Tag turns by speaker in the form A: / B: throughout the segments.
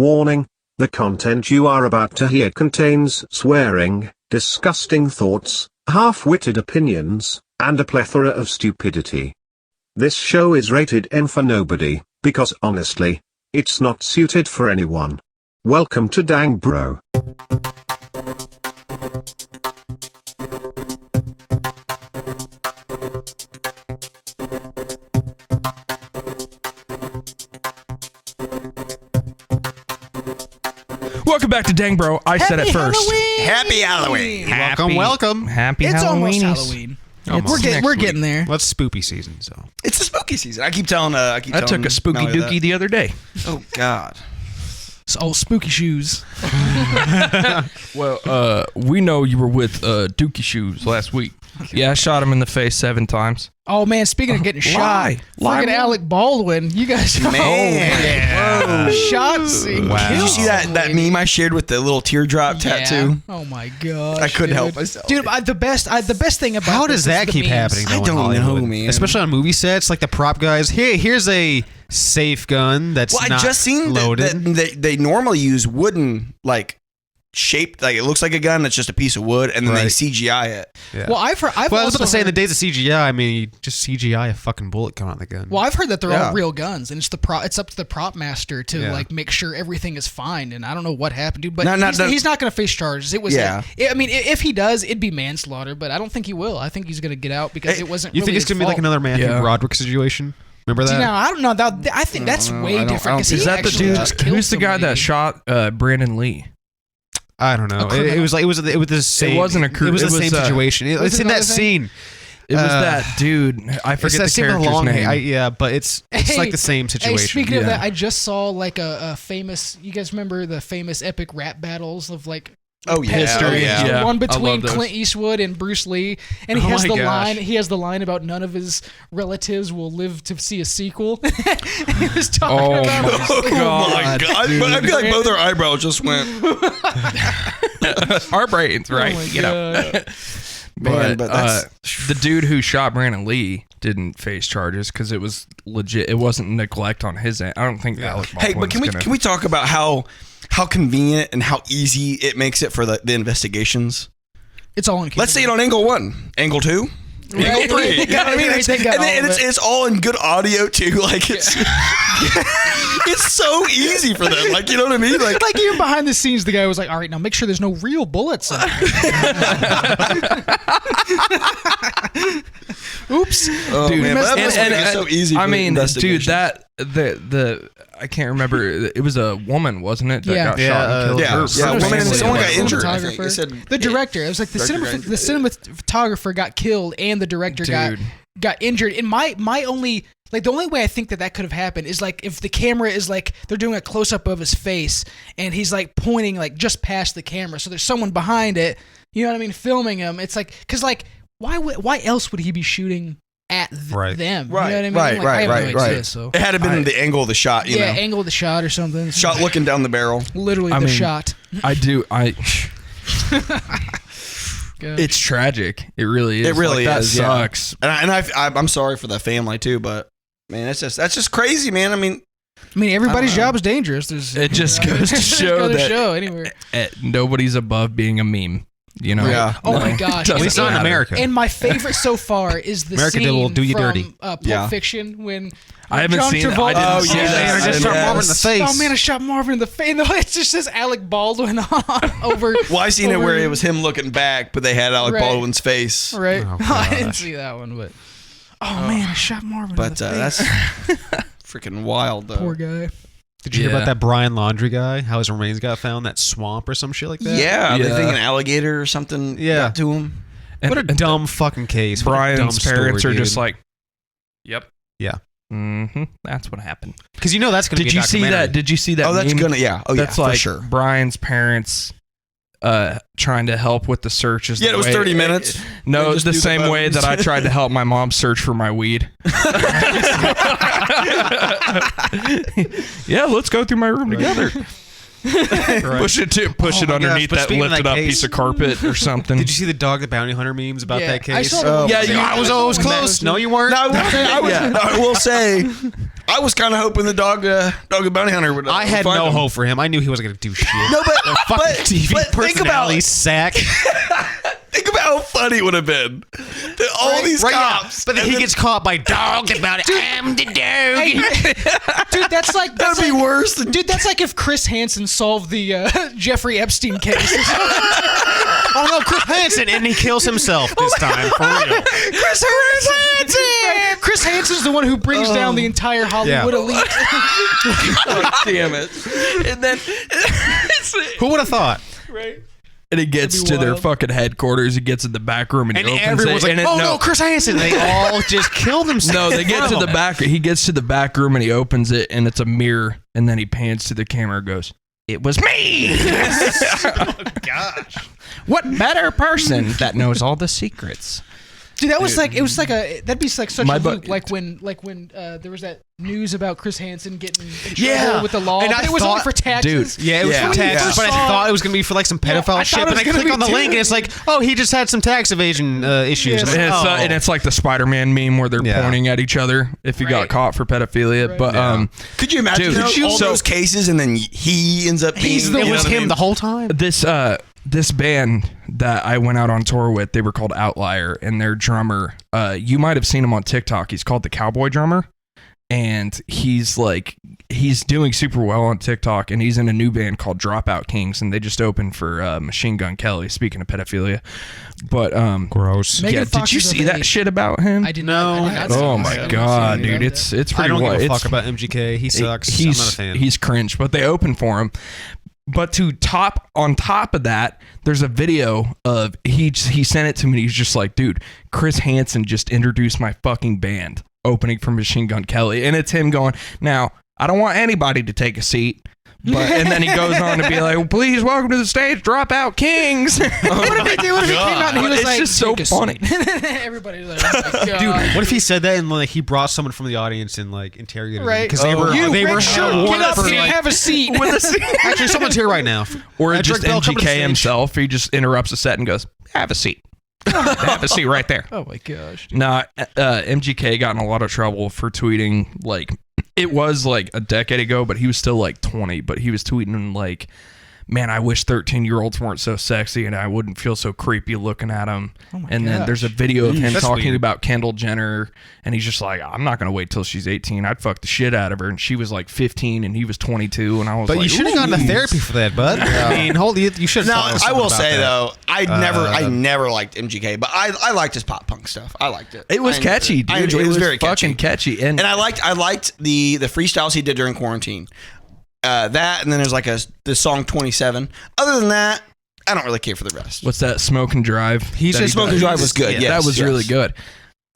A: Warning, the content you are about to hear contains swearing, disgusting thoughts, half-witted opinions, and a plethora of stupidity. This show is rated M for nobody, because honestly, it's not suited for anyone. Welcome to Dang Bro.
B: Welcome back to Dang Bro. I said it first.
C: Happy Halloween.
D: Welcome.
B: Happy
E: It's
B: Halloween.
E: almost Halloween.
D: Almost.
E: We're getting there.
D: Well, it's spoopy season, so.
C: It's the spooky season. I keep telling.
B: I took a spooky
C: Melly
B: dookie the other day.
C: Oh God.
E: It's all spooky shoes.
B: Well, we know you were with Dookie Shoes last week. Yeah, I shot him in the face 7 times.
E: Oh man, speaking of getting shot,
B: Lie.
E: friggin' Alec Baldwin, you guys.
C: Man.
E: Shots.
D: Wow.
C: Did you see that meme I shared with the little teardrop tattoo?
E: Oh my gosh.
C: I couldn't
E: dude.
C: help myself.
E: Dude, the best thing about
D: How
E: this
D: does that
E: is the
D: keep
E: memes.
D: happening, though,
C: I
D: in
C: don't
D: Hollywood?
C: know, man.
D: Especially on movie sets, like the prop guys. Here's a safe gun that's
C: Well,
D: not
C: I just seen
D: loaded.
C: that they normally use wooden, like, shaped, like it looks like a gun that's just a piece of wood, and then they
D: Right.
C: CGI it.
D: Yeah.
E: Well, I've
D: I was about
E: also
D: to say, in the
E: heard-
D: days of CGI, I mean, you just CGI a fucking bullet coming out of the gun.
E: Well, I've heard that they're
C: Yeah.
E: all real guns, and it's up to the prop master to like make sure everything is fine. And I don't know what happened, dude. But he's not going to face charges. It was.
C: Yeah.
E: I mean, if he does, it'd be manslaughter. But I don't think he will. I think he's going to get out because it wasn't.
D: You
E: really
D: think it's
E: his
D: going to be like
E: fault.
D: another Matthew
B: Yeah.
D: Broderick situation? Remember that?
E: See, now, I don't know. I think that's way
C: I don't
E: different. Because he
B: Is that the
E: actually
B: dude?
E: just killed
B: Who's the guy
E: somebody.
B: that shot Brandon Lee?
D: I don't know.
E: A criminal.
D: It was the same.
B: wasn't a
D: It was the same situation.
E: was
D: It's
E: it
D: in that
E: another thing?
D: scene.
B: It was that dude. I
D: It's
B: forget
D: that
B: the
D: scene with
B: character's
D: long
B: name.
D: hair. Yeah, but it's like the same situation.
E: Hey, speaking of
B: Yeah.
E: that, I just saw like a famous. You guys remember the famous epic rap battles of like.
C: Oh yeah,
E: History.
C: oh, yeah.
B: Yeah.
E: One
B: I
E: between
B: love those.
E: Clint Eastwood and Bruce Lee, and he
D: Oh
E: has
D: my
E: the
D: gosh.
E: line. He has the line about none of his relatives will live to see a sequel. He was talking
B: Oh
E: about.
B: my
C: Oh my
B: God,
C: God!
B: dude.
C: But I feel like both our eyebrows just went.
B: Our brains, right?
E: Oh my
B: You know.
E: God.
C: Man, but that's
B: the dude who shot Brandon Lee didn't face charges because it was legit. It wasn't neglect on his end. I don't think Alec
C: Hey, but can we talk about how convenient and how easy it makes it for the investigations?
E: It's all in.
C: Let's say it on angle 1, angle 2, angle 3.
E: They got-
C: I mean,
E: they got all of it.
C: it's all in good audio too. Like it's it's so easy for them. Like, you know what I mean? Like
E: even behind the scenes, the guy was like, "All right, now make sure there's no real bullets." In there." Oops,
C: oh,
B: Dude,
C: man, but that must
B: and-
C: make it so easy.
B: I
C: for
B: mean, dude,
C: investigations.
B: that the I can't remember. It was a woman, wasn't it? That
E: Yeah.
B: got shot and killed.
C: yeah,
B: Her
C: yeah, woman and
B: family.
C: someone got
E: The
C: injured. I think.
E: cinematographer.
C: They said
E: the director. It was like the cinematographer got killed and the director
B: Dude.
E: got injured. And my only the only way I think that could have happened is like if the camera is like they're doing a close up of his face and he's like pointing like just past the camera, so there's someone behind it. You know what I mean? Filming him. It's like because like why else would he be shooting at them?
C: Right.
E: You know what I mean? Like, I have no idea, so.
C: It had to have been the angle of the shot, you know.
E: Angle of the shot or something.
C: Shot looking down the barrel.
E: Literally
B: I
E: the
B: mean,
E: shot.
B: It's tragic. It really is.
C: It really
B: Like,
C: is.
B: That sucks.
C: Yeah. And I'm sorry for the family too, but man, that's just crazy, man. I mean,
E: Everybody's job is dangerous.
B: It just goes to show that
E: anywhere.
B: Nobody's above being a meme. You know?
C: Yeah.
E: Oh my gosh.
B: Doesn't
D: At least not in
B: matter.
D: America.
E: And my favorite so far is the
D: America
E: scene
D: will do you
E: from
D: dirty.
E: Pulp
C: Yeah.
E: Fiction when
B: I haven't
E: John
B: seen it.
E: Travolta.
B: I didn't see
C: yeah,
B: that.
C: man, I just
D: shot
C: yes.
D: Marvin in the face.
E: Oh man, I shot Marvin in the face. No, it just says Alec Baldwin on over.
C: well, I seen it
E: over-
C: where it was him looking back, but they had Alec
E: Right.
C: Baldwin's face.
E: Right.
D: Oh,
E: I didn't
D: gosh.
E: see that one, but man, I shot Marvin
C: But
E: in the
C: that's
E: face.
C: freaking wild, though.
E: Poor guy.
D: Did you hear
B: Yeah.
D: about that Brian Laundrie guy? How his remains got found? That swamp or some shit like that?
C: Yeah, they
B: Yeah.
C: think an alligator or something got to him.
D: What a dumb fucking case. What a dumb
B: Brian's parents
D: story,
B: are just
D: dude.
B: like, yep.
D: Yeah.
B: Mm-hmm. That's what happened.
D: Because you know that's going to be
B: Did you see that? Did you see that?
C: Oh, that's
B: meme?
C: gonna, yeah. Oh,
B: That's
C: yeah,
B: like
C: for sure.
B: Brian's parents trying to help with the search.
C: Yeah, it was 30 minutes.
B: No,
C: They
B: it's
C: just
B: the
C: do the
B: same way
C: buttons.
B: that I tried to help my mom search for my weed. Yeah, let's go through my room together. Push it
D: Oh my
B: underneath
D: gosh, but
B: that
D: speaking of
B: lifted
D: that
B: up
D: case-
B: piece of carpet or something.
D: Did you see the Dog the Bounty Hunter memes about
E: Yeah,
D: that case?
E: I saw the-
C: Yeah,
D: I was always close. No, you weren't.
C: No, I will say, I was kind of hoping the dog the bounty hunter would.
D: I had
C: find
D: no
C: him.
D: hope for him. I knew he wasn't going to do shit.
C: No, but
D: Fucking TV
C: but think about
D: personality sack.
C: think about how funny it would have been. That all these
D: Right, yeah.
C: cops,
D: But then
C: and
D: he gets caught by Dog the Bounty. I'm the dog.
E: Dude, that's like
C: that'd be worse than.
E: Dude, that's like if Chris Hansen solved the Jeffrey Epstein case.
D: Oh no, Chris Hansen, and he kills himself this time for real.
E: Chris Hansen. Right? Chris Hansen's the one who brings down the entire Hollywood elite.
B: God damn it. And then
D: Who would have thought?
B: and he gets
E: That'd
B: to
E: be
B: their
E: wild.
B: fucking headquarters. He gets in the back room and,
D: And
B: he opens
D: everyone's
B: it.
D: like,
B: and
D: "Oh no, Chris Hansen!" They all just kill themselves.
B: No, they get to the back. He gets to the back room and he opens it, and it's a mirror. And then he pans to the camera and goes, "It was me."
D: Oh gosh.
B: What better person that knows all the secrets?
E: Dude, that was like it was like that'd be like such
B: My
E: a
B: bu-
E: loop, like when there was that news about Chris Hansen getting in trouble
D: Yeah.
E: with the law,
D: And
E: but
D: I
E: it was only
D: thought-
E: for taxes.
D: Yeah, it was
C: Yeah.
D: for taxes,
E: Yeah.
D: but I thought it was going to be for like some
E: Yeah, I
D: pedophile
E: thought
D: shit.
E: it
D: But
E: was
D: I
E: gonna
D: click
E: be
D: on the
E: too.
D: link and it's like, oh, he just had some tax evasion issues.
E: Yes.
D: I'm
B: And
D: like,
B: it's, and it's like the Spider-Man meme where they're
D: Yeah.
B: pointing at each other if he got
E: Right.
B: caught for pedophilia.
E: Right.
B: But
D: Yeah.
C: Could you imagine
B: Dude,
C: all
B: so-
C: those cases and then he ends up being?
E: He's the
C: you
D: it
C: know
D: was
C: what I
D: him
C: mean?
D: the whole time.
B: this band that I went out on tour with, they were called Outlier, and their drummer, you might have seen him on TikTok. He's called the Cowboy Drummer, and he's doing super well on TikTok, and he's in a new band called Dropout Kings, and they just opened for Machine Gun Kelly. Speaking of pedophilia, but
D: Gross.
E: Megan
B: yeah,
E: Fox
B: did you
E: is
B: see
E: of
B: that
E: age.
B: shit about him?
E: I did
D: No.
E: not. I did not
B: Oh
E: see
B: my
E: that.
B: god, dude, it's
D: I
B: pretty
D: don't
B: wild.
D: give a
B: It's-
D: fuck about MGK. He sucks. I'm not a fan.
B: He's cringe, but they opened for him. But on top of that, there's a video of he sent it to me. He's just like, dude, Chris Hansen just introduced my fucking band opening for Machine Gun Kelly, and it's him going, now I don't want anybody to take a seat. But, and then he goes on to be like, well, please welcome to the stage, Dropout Kings.
E: What if he came out and he was
B: It's
E: like,
B: just so
E: "Take a
B: funny.
E: seat." Everybody was like, oh my God.
D: Dude, what if he said that and like he brought someone from the audience and like interrogated
E: Right.
D: them because they were
E: You
D: they were
E: Rick Shirt,
D: held
E: get
D: wanted
E: up
D: for
E: here and
D: like
E: have a seat.
D: actually someone's here right now.
B: Or
D: Edric
B: just
D: Bell, come to the
B: MGK
D: stage.
B: himself. He just interrupts the set and goes, have a seat. Have a seat right there.
E: Oh my gosh.
B: Nah, MGK got in a lot of trouble for tweeting, like, it was like a decade ago, but he was still like 20, but he was tweeting like, man, I wish 13-year-olds weren't so sexy and I wouldn't feel so creepy looking at them.
E: Oh my
B: And then there's a video of him
D: That's
B: talking
D: weird.
B: about Kendall Jenner, and he's just like, I'm not going to wait till she's 18. I'd fuck the shit out of her. And she was like 15 and he was 22, and I was
D: But
B: like,
D: you should have gone to
B: "Ooh."
D: therapy for that, bud. I mean, you should.
C: No, I will say though, I never liked MGK, but I liked his pop punk stuff. I liked it.
B: It was
C: I enjoyed
B: catchy, dude.
C: I enjoyed it. It was very
B: fucking catchy. And
C: And I liked the freestyles he did during quarantine. That, and then there's like the song 27. Other than that, I don't really care for the rest.
B: what's that? Smoke and Drive.
D: He's
B: That he
D: just
C: Smoke
B: does?
C: and Drive was good.
D: Yeah,
C: Yes,
B: That was
C: yes.
B: really good.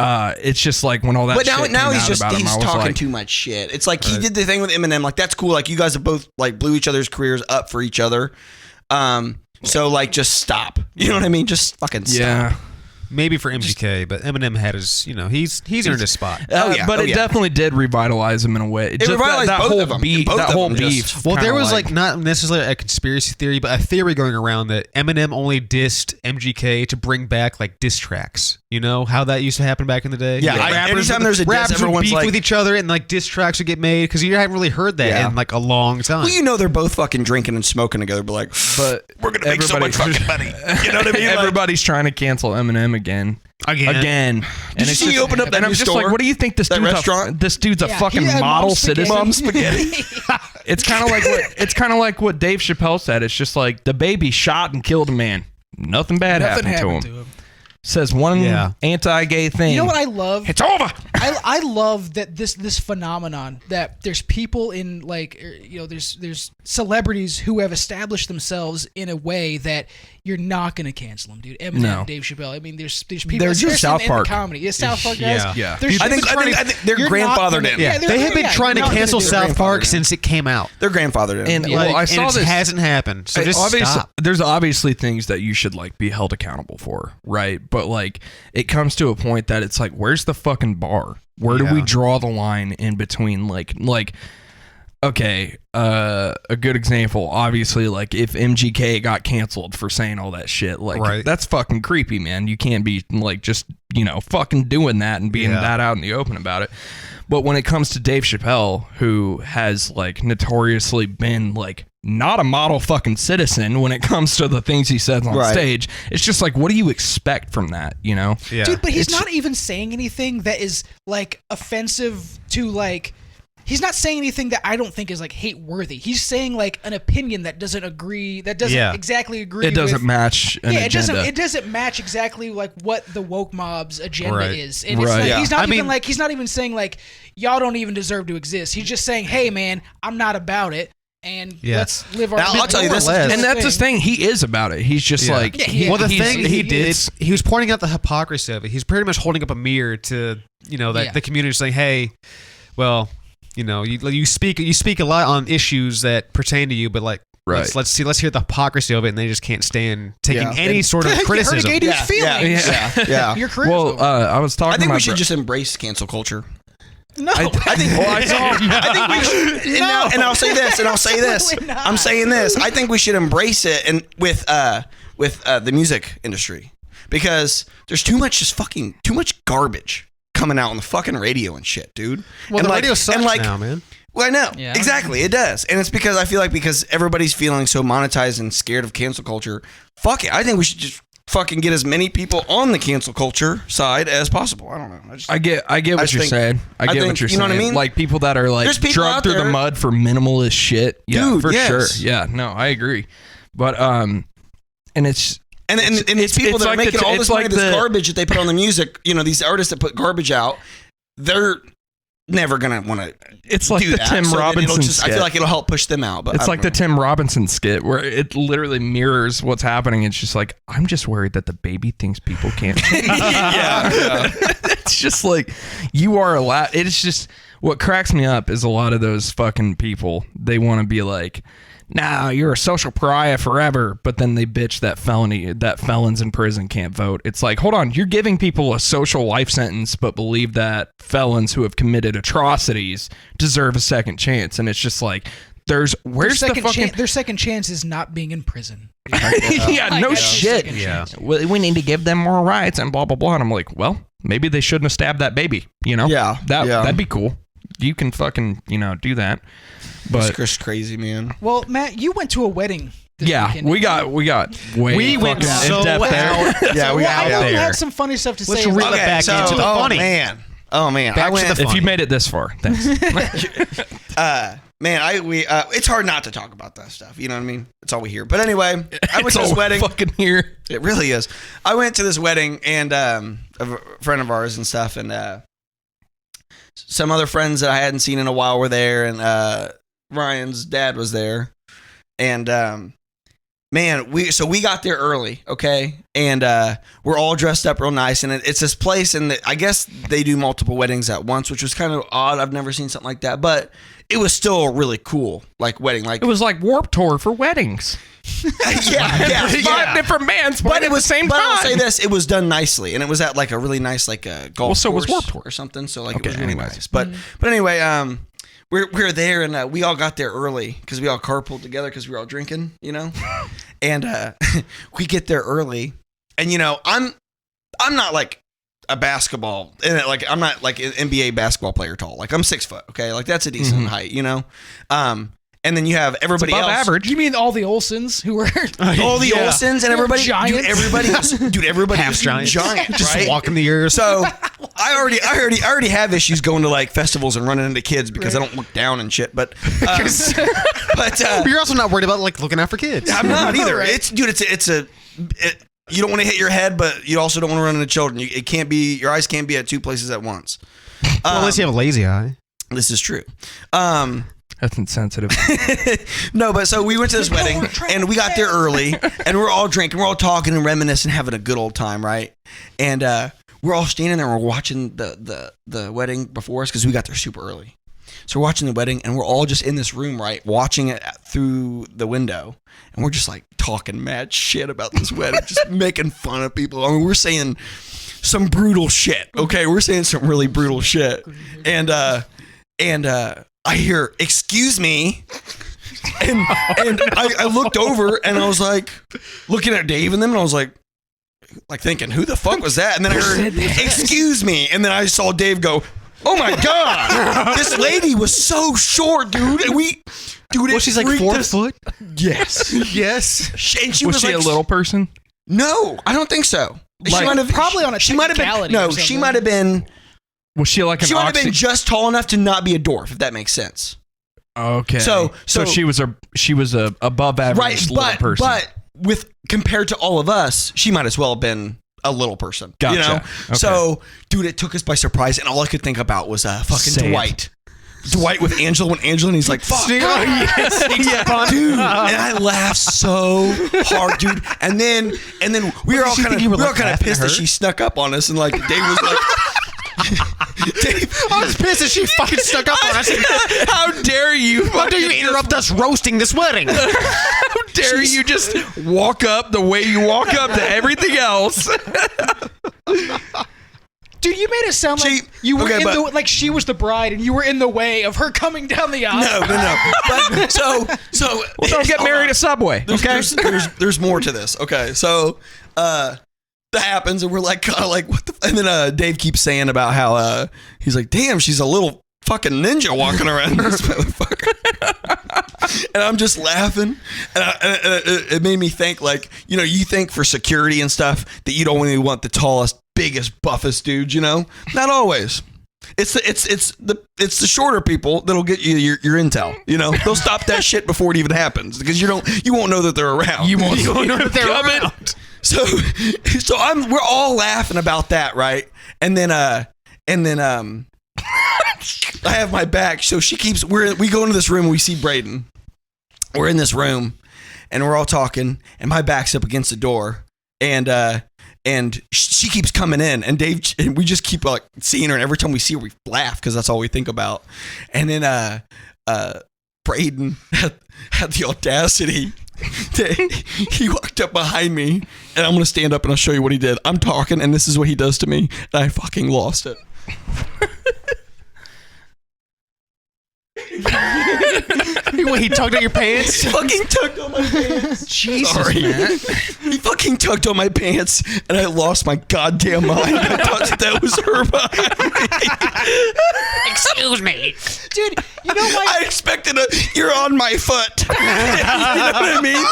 B: It's just like when all that
C: But
B: shit
C: now
B: came
C: he's
B: out
C: just
B: about him,
C: he's
B: I was
C: talking
B: like,
C: too much shit. It's like he did the thing with Eminem. Like that's cool. Like you guys have both like blew each other's careers up for each other. So like just stop. You know what I mean? Just fucking stop.
B: yeah.
D: maybe for MGK, but Eminem had his, he's earned his spot.
B: But it definitely did revitalize him in a way. It
C: revitalized
B: that
C: both
B: whole
C: of them.
B: beef,
C: Both
B: that
C: of
B: whole
C: them
B: beef.
C: just-
D: Well,
B: kinda
D: there was like not necessarily a conspiracy theory, but a theory going around that Eminem only dissed MGK to bring back like diss tracks. You know how that used to happen back in the day.
C: Yeah, anytime there's a diss,
D: rappers would
C: everyone's
D: beef
C: like-
D: with each other, and like diss tracks would get made because you haven't really heard that
C: Yeah.
D: in like a long time.
C: Well, you know they're both fucking drinking and smoking together, but like,
B: But
C: we're gonna make so much fucking money. You know what I mean? Like,
B: Everybody's trying to cancel Eminem again.
D: Again.
B: And
C: you see he opened up that
B: and I'm
C: new
B: just
C: store?
B: like, what do you think this
C: That
B: dude's
C: restaurant?
B: this dude's a
E: Yeah,
B: fucking
E: he had
B: model
E: Mom's Spaghetti.
B: citizen?
C: Mom's spaghetti.
B: It's kind of like what Dave Chappelle said. It's just like the baby shot and killed a man. Nothing bad
E: Nothing
B: happened to
E: happened
B: him. Says one anti-gay thing.
E: You know what I love?
B: It's over.
E: I love that this phenomenon that there's people in like there's celebrities who have established themselves in a way that you're not going to cancel them, dude. Eminem,
B: No.
E: Dave Chappelle. I mean, there's people.
B: They're just
E: especially
B: South
E: in
B: Park.
E: the comedy. Yeah, South Park guys.
B: Yeah.
E: They're-
C: I think they're
E: you're not
C: grandfathered
E: gonna-
C: in.
D: Yeah,
E: they're-
D: they have been
E: yeah,
D: trying to
E: you're not
D: cancel
E: gonna do
D: South
E: it.
D: Park since it came out.
C: They're grandfathered in.
B: And
C: Yeah.
B: well, I saw
D: and it
B: this.
D: hasn't happened. So just stop.
B: There's obviously things that you should like be held accountable for, right? But like it comes to a point that it's like, where's the fucking bar? Where do we
D: Yeah.
B: draw the line in between like okay, a good example, obviously, like if MGK got canceled for saying all that shit, like
D: Right.
B: that's fucking creepy, man. You can't be like just, fucking doing that and being that out in the open about it. But when it comes to Dave Chappelle, who has like notoriously been like not a model fucking citizen when it comes to the things he says on stage, it's just like, what do you expect from that,
D: Yeah.
E: Dude, but he's not even saying anything that is like offensive to like. He's not saying anything that I don't think is like hate worthy. He's saying like an opinion that doesn't agree, that doesn't exactly agree.
B: It doesn't match an agenda.
E: It doesn't match exactly like what the woke mob's agenda is. And
B: Right.
E: it's like,
B: Yeah.
E: he's not even saying like y'all don't even deserve to exist. He's just saying, hey man, I'm not about it. And let's live our
C: Now, I'll tell you this,
B: and that's his thing. He is about it. He's just like,
D: well, the thing he
B: he
D: did,
B: is-
D: he was pointing out the hypocrisy of it. He's pretty much holding up a mirror to, the community, saying, hey, well, you speak a lot on issues that pertain to you, but like, let's hear the hypocrisy of it, and they just can't stand taking any sort of criticism.
E: You hurt a gay dude's feelings.
C: Yeah.
E: Your career's
B: well,
E: over.
B: I was talking.
C: I think
B: about
C: we should just embrace cancel culture.
E: No,
C: I think. Well, I think we should. And I'll say this.
E: Absolutely not.
C: I'm saying this. I think we should embrace it, and with the music industry, because there's too much garbage coming out on the fucking radio and shit, dude.
D: Well,
C: and
D: the radio sucks now, man.
C: Well, I know.
E: Yeah.
C: Exactly. It does. And it's because I feel like because everybody's feeling so monetized and scared of cancel culture, fuck it. I think we should just fucking get as many people on the cancel culture side as possible. I don't know.
B: I get what you're saying. I get what you're saying.
C: You know what I mean?
B: Like people that are like
C: There's people
B: drugged
C: out
B: through the
C: there-
B: mud for minimalist shit. Yeah,
C: Dude,
B: for
C: yes.
B: sure. Yeah, no, I agree. But and it's
C: And it's people that are
B: like
C: making all
B: it's
C: this money,
B: like
C: this garbage that they put on the music. These artists that put garbage out, they're never gonna want to.
B: It's like
C: do
B: the
C: that.
B: Tim
C: So
B: Robinson
C: I
B: skit.
C: feel like it'll help push them out. But
B: It's like the Tim Robinson skit where it literally mirrors what's happening. It's just like, I'm just worried that the baby thinks people can't.
C: yeah.
B: It's just like, you are allowed. It's just, what cracks me up is a lot of those fucking people, they want to be like, nah, you're a social pariah forever. But then they bitch that felons in prison can't vote. It's like, hold on, you're giving people a social life sentence, but believe that felons who have committed atrocities deserve a second chance. And it's just like, where's the fucking...
E: their second chance is not being in prison.
B: Yeah, no shit.
D: Yeah.
B: We need to give them more rights and blah, blah, blah. And I'm like, well, maybe they shouldn't have stabbed that baby,
C: Yeah.
B: That'd be cool. You can fucking, do that. But
C: It's just crazy, man.
E: Well, Matt, you went to a wedding. This weekend.
B: we got way
D: We went
B: fucking
D: so
B: in-depth there.
D: out.
C: Yeah, we
E: Well, I
C: got
E: know you
D: there.
E: had some funny stuff to
D: Let's
E: say.
D: reel
E: about
D: it back
C: so,
D: into the funny.
C: Oh man,
D: Back
C: I
D: to
C: went.
D: the
B: If
D: funny.
B: you made it this far, thanks.
C: It's hard not to talk about that stuff. You know what I mean? It's all we hear. But anyway, I went
B: It's
C: to this
B: all
C: wedding.
B: fucking here.
C: It really is. I went to this wedding and a friend of ours and stuff, and some other friends that I hadn't seen in a while were there, and Ryan's dad was there, and man, we got there early, okay, and we're all dressed up real nice, and it's this place, and I guess they do multiple weddings at once, which was kind of odd. I've never seen something like that, but it was still really cool, like wedding, like
B: It was like Warped Tour for weddings.
C: yeah.
B: Five different bands playing at the same
C: But
B: time.
C: I'll say this: it was done nicely, and it was at like a really nice golf
B: Well, so was
C: course
B: Warped Tour.
C: or something. So like
B: Okay,
C: it was really
B: anyways.
C: nice. But anyway, we're there, and we all got there early because we all carpooled together because we were all drinking, and we get there early, and I'm not like a basketball, and like I'm not like an NBA basketball player tall. Like I'm 6 foot, okay, like that's a decent height, And then you have everybody
B: above
C: else.
B: average.
E: You mean all the Olsens who were
C: All the Olsens and everybody,
E: giants?
C: everybody
D: Half
C: was
D: giants.
C: giant,
D: Just
C: right?
D: walking the earth.
C: So I already have issues going to like festivals and running into kids because I don't look down and shit. But
D: But you're also not worried about like looking out for kids.
C: I'm not either.
E: Right.
C: You don't want to hit your head, but you also don't want to run into children. Your eyes can't be at two places at once.
D: Well, unless you have a lazy eye.
C: This is true.
B: That's insensitive.
C: No, but so we went to this wedding and we got there early and we're all drinking, we're all talking and reminiscing, having a good old time, right? And we're all standing there and we're watching the wedding before us because we got there super early. So we're watching the wedding and we're all just in this room, right? Watching it through the window. And we're just like talking mad shit about this wedding, just making fun of people. I mean, we're saying some brutal shit. Okay, we're saying some really brutal shit. And I hear, excuse me. And I looked over and I was like, looking at Dave and them, and I was like thinking, who the fuck was that? And then I heard, excuse me. And then I saw Dave go, oh my God, this lady was so short, dude. And
D: she's like 4 foot?
C: Yes.
D: Yes.
C: And she
B: was she
C: like,
B: a little person?
C: No, I don't think so.
E: Like, she might have probably on a technicality.
C: She might have been.
B: Was she like an
C: She might have been just tall enough to not be a dwarf, if that makes sense.
B: Okay.
C: So
B: she was a above average little person.
C: But with compared to all of us, she might as well have been a little person.
B: Gotcha.
C: You know?
B: Okay.
C: So, dude, it took us by surprise, and all I could think about was fucking Dwight. Dwight with Angela when Angela, and he's like, fuck. Dude, and I laughed so hard, dude. And then we were all kind of pissed that she snuck up on us, and like Dave was like, Dave,
D: I was pissed that she fucking stuck up on us.
B: How dare you?
D: How dare you interrupt us roasting this wedding?
B: How dare you just walk up the way you walk up to everything else?
E: Dude, you made it sound like you were like she was the bride and you were in the way of her coming down the aisle.
C: No. But, so
B: don't get married at Subway.
C: There's more to this. Okay, so that happens, and we're like, kind of like, what the? And then Dave keeps saying about how he's like, damn, she's a little fucking ninja walking around this motherfucker. And I'm just laughing, and it made me think, like, you know, you think for security and stuff that you don't really want the tallest, biggest, buffest dudes, you know? Not always. It's the shorter people that'll get you your intel. You know, they'll stop that shit before it even happens, because you won't know that they're around.
B: You won't know that they're around.
C: So we're all laughing about that, right? And then I have my back, so we go into this room and we see Braden. We're in this room and we're all talking, and my back's up against the door, and she keeps coming in, and we just keep like seeing her, and every time we see her we laugh because that's all we think about. And then Braden had the audacity. He walked up behind me, and I'm gonna stand up and I'll show you what he did. I'm talking, and this is what he does to me, and I fucking lost it.
D: When he tugged at your pants?
C: He fucking tugged on my pants.
B: Jesus,
C: man. He fucking tugged on my pants, and I lost my goddamn mind. I thought that was her behind me.
D: Excuse me.
E: Dude, you know what?
C: I expected you're on my foot. You know what I mean?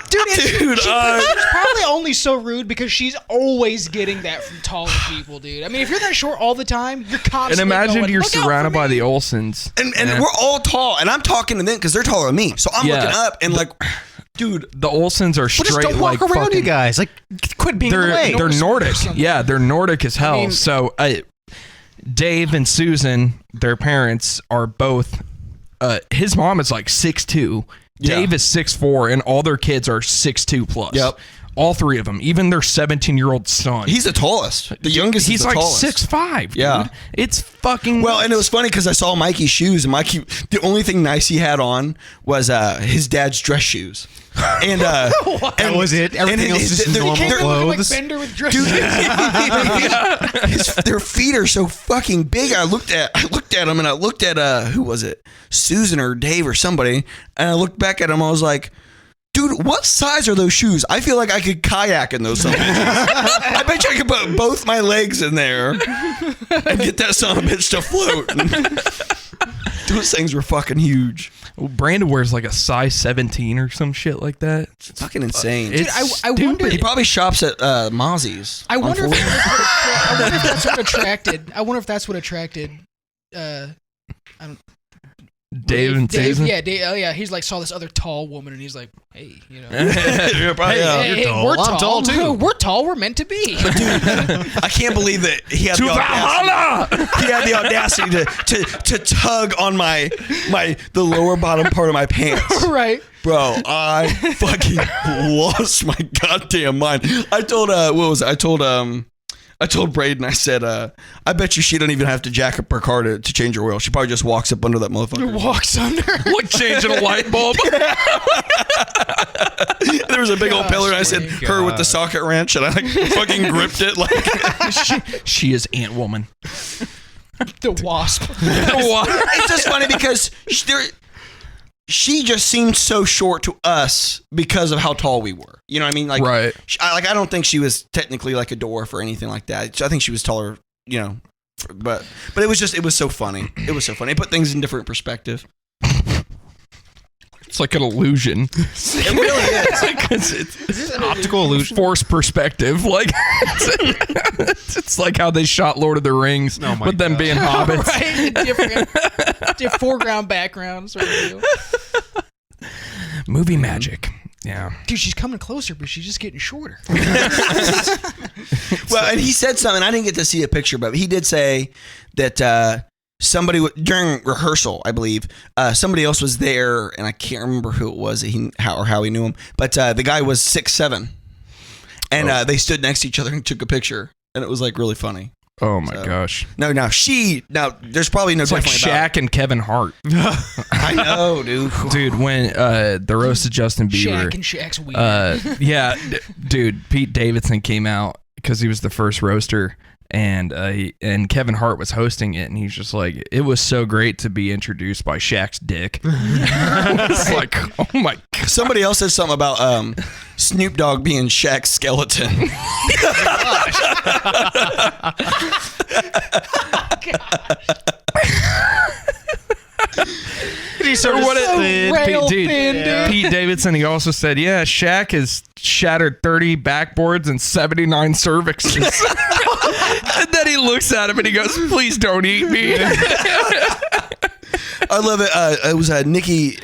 E: Dude, she's probably only so rude because she's always getting that from taller people, dude. I mean, if you're that short all the time, you're constantly
B: And imagine
E: going,
B: you're
E: "Look out
B: surrounded
E: for
B: by
E: me."
B: the Olsens.
C: And we're all tall, and I'm talking to them because they're taller than me. So I'm looking up, and like, dude,
B: the Olsens are straight,
D: just don't walk
B: like
D: around
B: fucking,
D: you guys. Like, quit being in the way.
B: They're Nordic. Yeah, they're Nordic as hell.
D: I mean,
B: so Dave and Susan, their parents, are both. His mom is like 6'2". Dave is 6'4", and all their kids are 6'2" plus.
C: Yep.
B: All three of them, even their 17-year-old son.
C: he's the tallest. The youngest
B: He's
C: is the
B: like
C: tallest.
B: 6'5".
C: Yeah.
B: Dude. It's fucking.
C: Well, and it was funny because I saw Mikey's shoes, and the only thing nice he had on was his dad's dress shoes. And
D: that was it. Everything else is normal clothes.
E: Like Bender with dress.
C: Dude, their feet are so fucking big. I looked at them, and I looked at who was it, Susan or Dave or somebody, and I looked back at him. I was like, dude, what size are those shoes? I feel like I could kayak in those. I bet you I could put both my legs in there and get that son of a bitch to float. Those things were fucking huge.
B: Brandon wears like a size 17 or some shit like that.
C: It's fucking insane.
E: Dude, I wonder.
C: He probably shops at Mozzie's.
E: I wonder if that's what attracted. I wonder if that's what attracted.
B: Dave and Susan?
E: Yeah, Dave, yeah. He's like saw this other tall woman, and he's like, "Hey, you know,
C: You're probably,
E: hey,
D: tall.
E: we're
D: I'm tall too.
E: We're tall. We're meant to be."
C: Dude, I can't believe that he had the audacity to tug on the lower bottom part of my pants.
E: Right.
C: Bro, I fucking lost my goddamn mind. I told I told Braden, I said, I bet you she don't even have to jack up her car to change her oil. She probably just walks up under that motherfucker.
E: Walks under.
B: Like changing a light bulb.
C: There was a big old pillar, and I said, her with the socket wrench, and I like fucking gripped it. Like
B: she is Ant Woman.
E: The wasp.
C: It's just funny because she just seemed so short to us because of how tall we were. You know what I mean? Like,
B: right.
C: I don't think she was technically like a dwarf or anything like that. I think she was taller, you know, but it was so funny. It was so funny. It put things in different perspective.
B: It's like an illusion.
C: It really is.
D: It's an optical illusion.
B: Forced perspective. Like it's like how they shot Lord of the Rings, with them being hobbits.
E: Right? Different foreground, background sort of deal.
B: Movie magic. Yeah.
E: Dude, she's coming closer, but she's just getting shorter.
C: Well, and he said something. I didn't get to see a picture, but he did say that somebody during rehearsal, I believe, somebody else was there, and I can't remember who it was how he knew him. But the guy was 6'7", and they stood next to each other and took a picture, and it was like really funny.
B: Oh my gosh.
C: No, there's probably no.
B: It's like Shaq and Kevin Hart.
C: I know,
B: dude. When the roast of Justin Bieber,
E: Shaq and Shaq's weird.
B: yeah, dude. Pete Davidson came out because he was the first roaster. And Kevin Hart was hosting it, and he's just like, it was so great to be introduced by Shaq's dick. It's like, oh my God.
C: Somebody else said something about Snoop Dogg being Shaq's skeleton.
B: Pete Davidson, he also said, yeah, Shaq has shattered 30 backboards and 79 cervixes. And then he looks at him and he goes, please don't eat me.
C: I love it. It was Nikki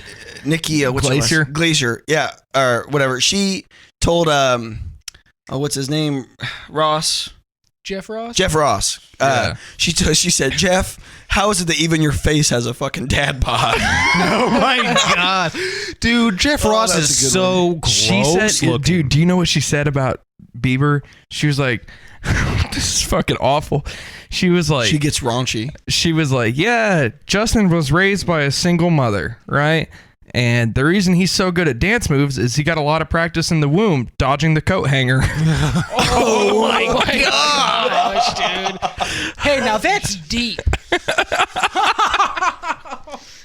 C: Glacier, yeah, or whatever. She told what's his name, Jeff Ross.
B: Yeah.
C: She said, Jeff, how is it that even your face has a fucking dad bod?
D: Oh my God, dude, Jeff Ross is so gross.
B: She said, dude, do you know what she said about Bieber? She was like, this is fucking awful. She was like,
C: she gets raunchy.
B: She was like, yeah, Justin was raised by a single mother, right? And the reason he's so good at dance moves is he got a lot of practice in the womb dodging the coat hanger.
E: Oh my gosh, dude. Hey, now that's deep.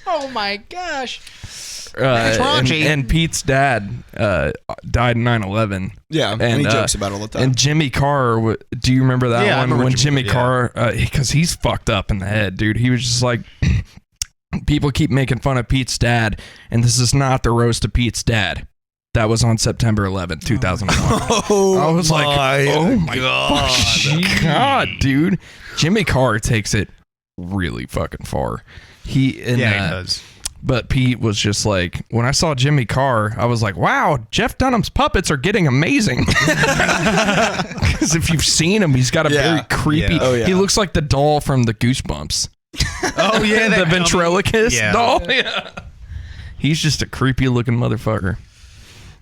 E: Oh my gosh.
B: And Pete's dad died in 9/11.
C: Yeah, and he jokes about it all the time.
B: And Jimmy Carr, do you remember that one?
D: When
B: Jimmy Carr, because he's fucked up in the head, dude. He was just like, people keep making fun of Pete's dad, and this is not the roast of Pete's dad. That was on September 11th, 2001. I was like, oh my God, dude. Jimmy Carr takes it really fucking far. He does. But Pete was just like, when I saw Jimmy Carr, I was like, wow, Jeff Dunham's puppets are getting amazing. Because if you've seen him, he's got a very creepy, he looks like the doll from the Goosebumps.
D: Oh, yeah.
B: The ventriloquist doll. Yeah. He's just a creepy looking motherfucker.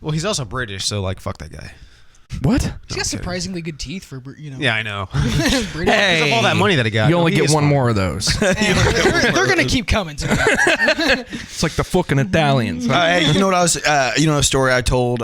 D: Well, he's also British, so like, fuck that guy.
B: What?
E: He's got surprisingly good teeth for, you know.
D: Yeah, I know.
E: British.
B: Hey,
D: because of all that money that he got.
B: You only get one more of those.
E: They're going to keep coming to me.
B: It's like the fucking Italians.
C: Hey, you know what I was? A story I told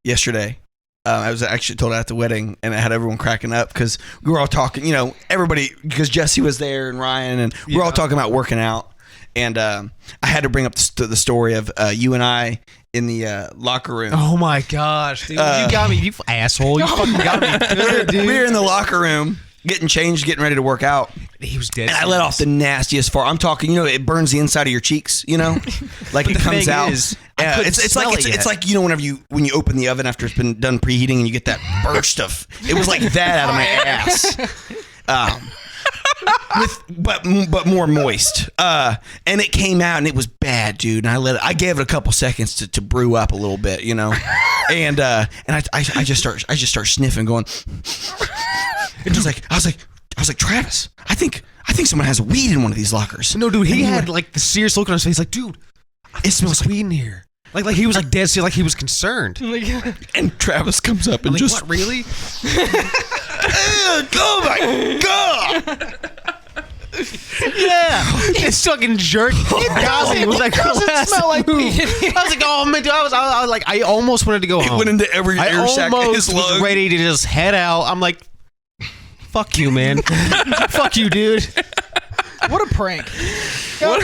C: yesterday. I was actually told at the wedding, and it had everyone cracking up because we were all talking. You know, everybody, because Jesse was there and Ryan, and we were all talking about working out. And I had to bring up the story of you and I in the locker room.
D: Oh my gosh, dude. You got me, you asshole. You fucking got me good, dude.
C: We were in the locker room getting changed, getting ready to work out.
D: He was dead.
C: And I let off the nastiest fart. I'm talking, it burns the inside of your cheeks, like it comes out. It's like when you open the oven after it's been done preheating and you get that burst of. It was like that out of my ass. But more moist. And it came out and it was bad, dude. And I gave it a couple seconds to brew up a little bit, And I just start sniffing, going. It was like I was like Travis, I think someone has weed in one of these lockers.
D: No, dude, he had like the serious look on his face, like, dude, it smells like weed in here. Like he was like dead serious, like he was concerned.
C: And Travis comes up and just,
D: what, really?
C: Oh my God!
D: Yeah, it's fucking jerk. It doesn't. It was like,
E: doesn't smell like weed.
D: I was like, oh man, dude, I was like, I almost wanted to go home.
C: It went into every air sac in his lung.
D: Was ready to just head out. I'm like, fuck you, man. Fuck you, dude.
E: What a prank.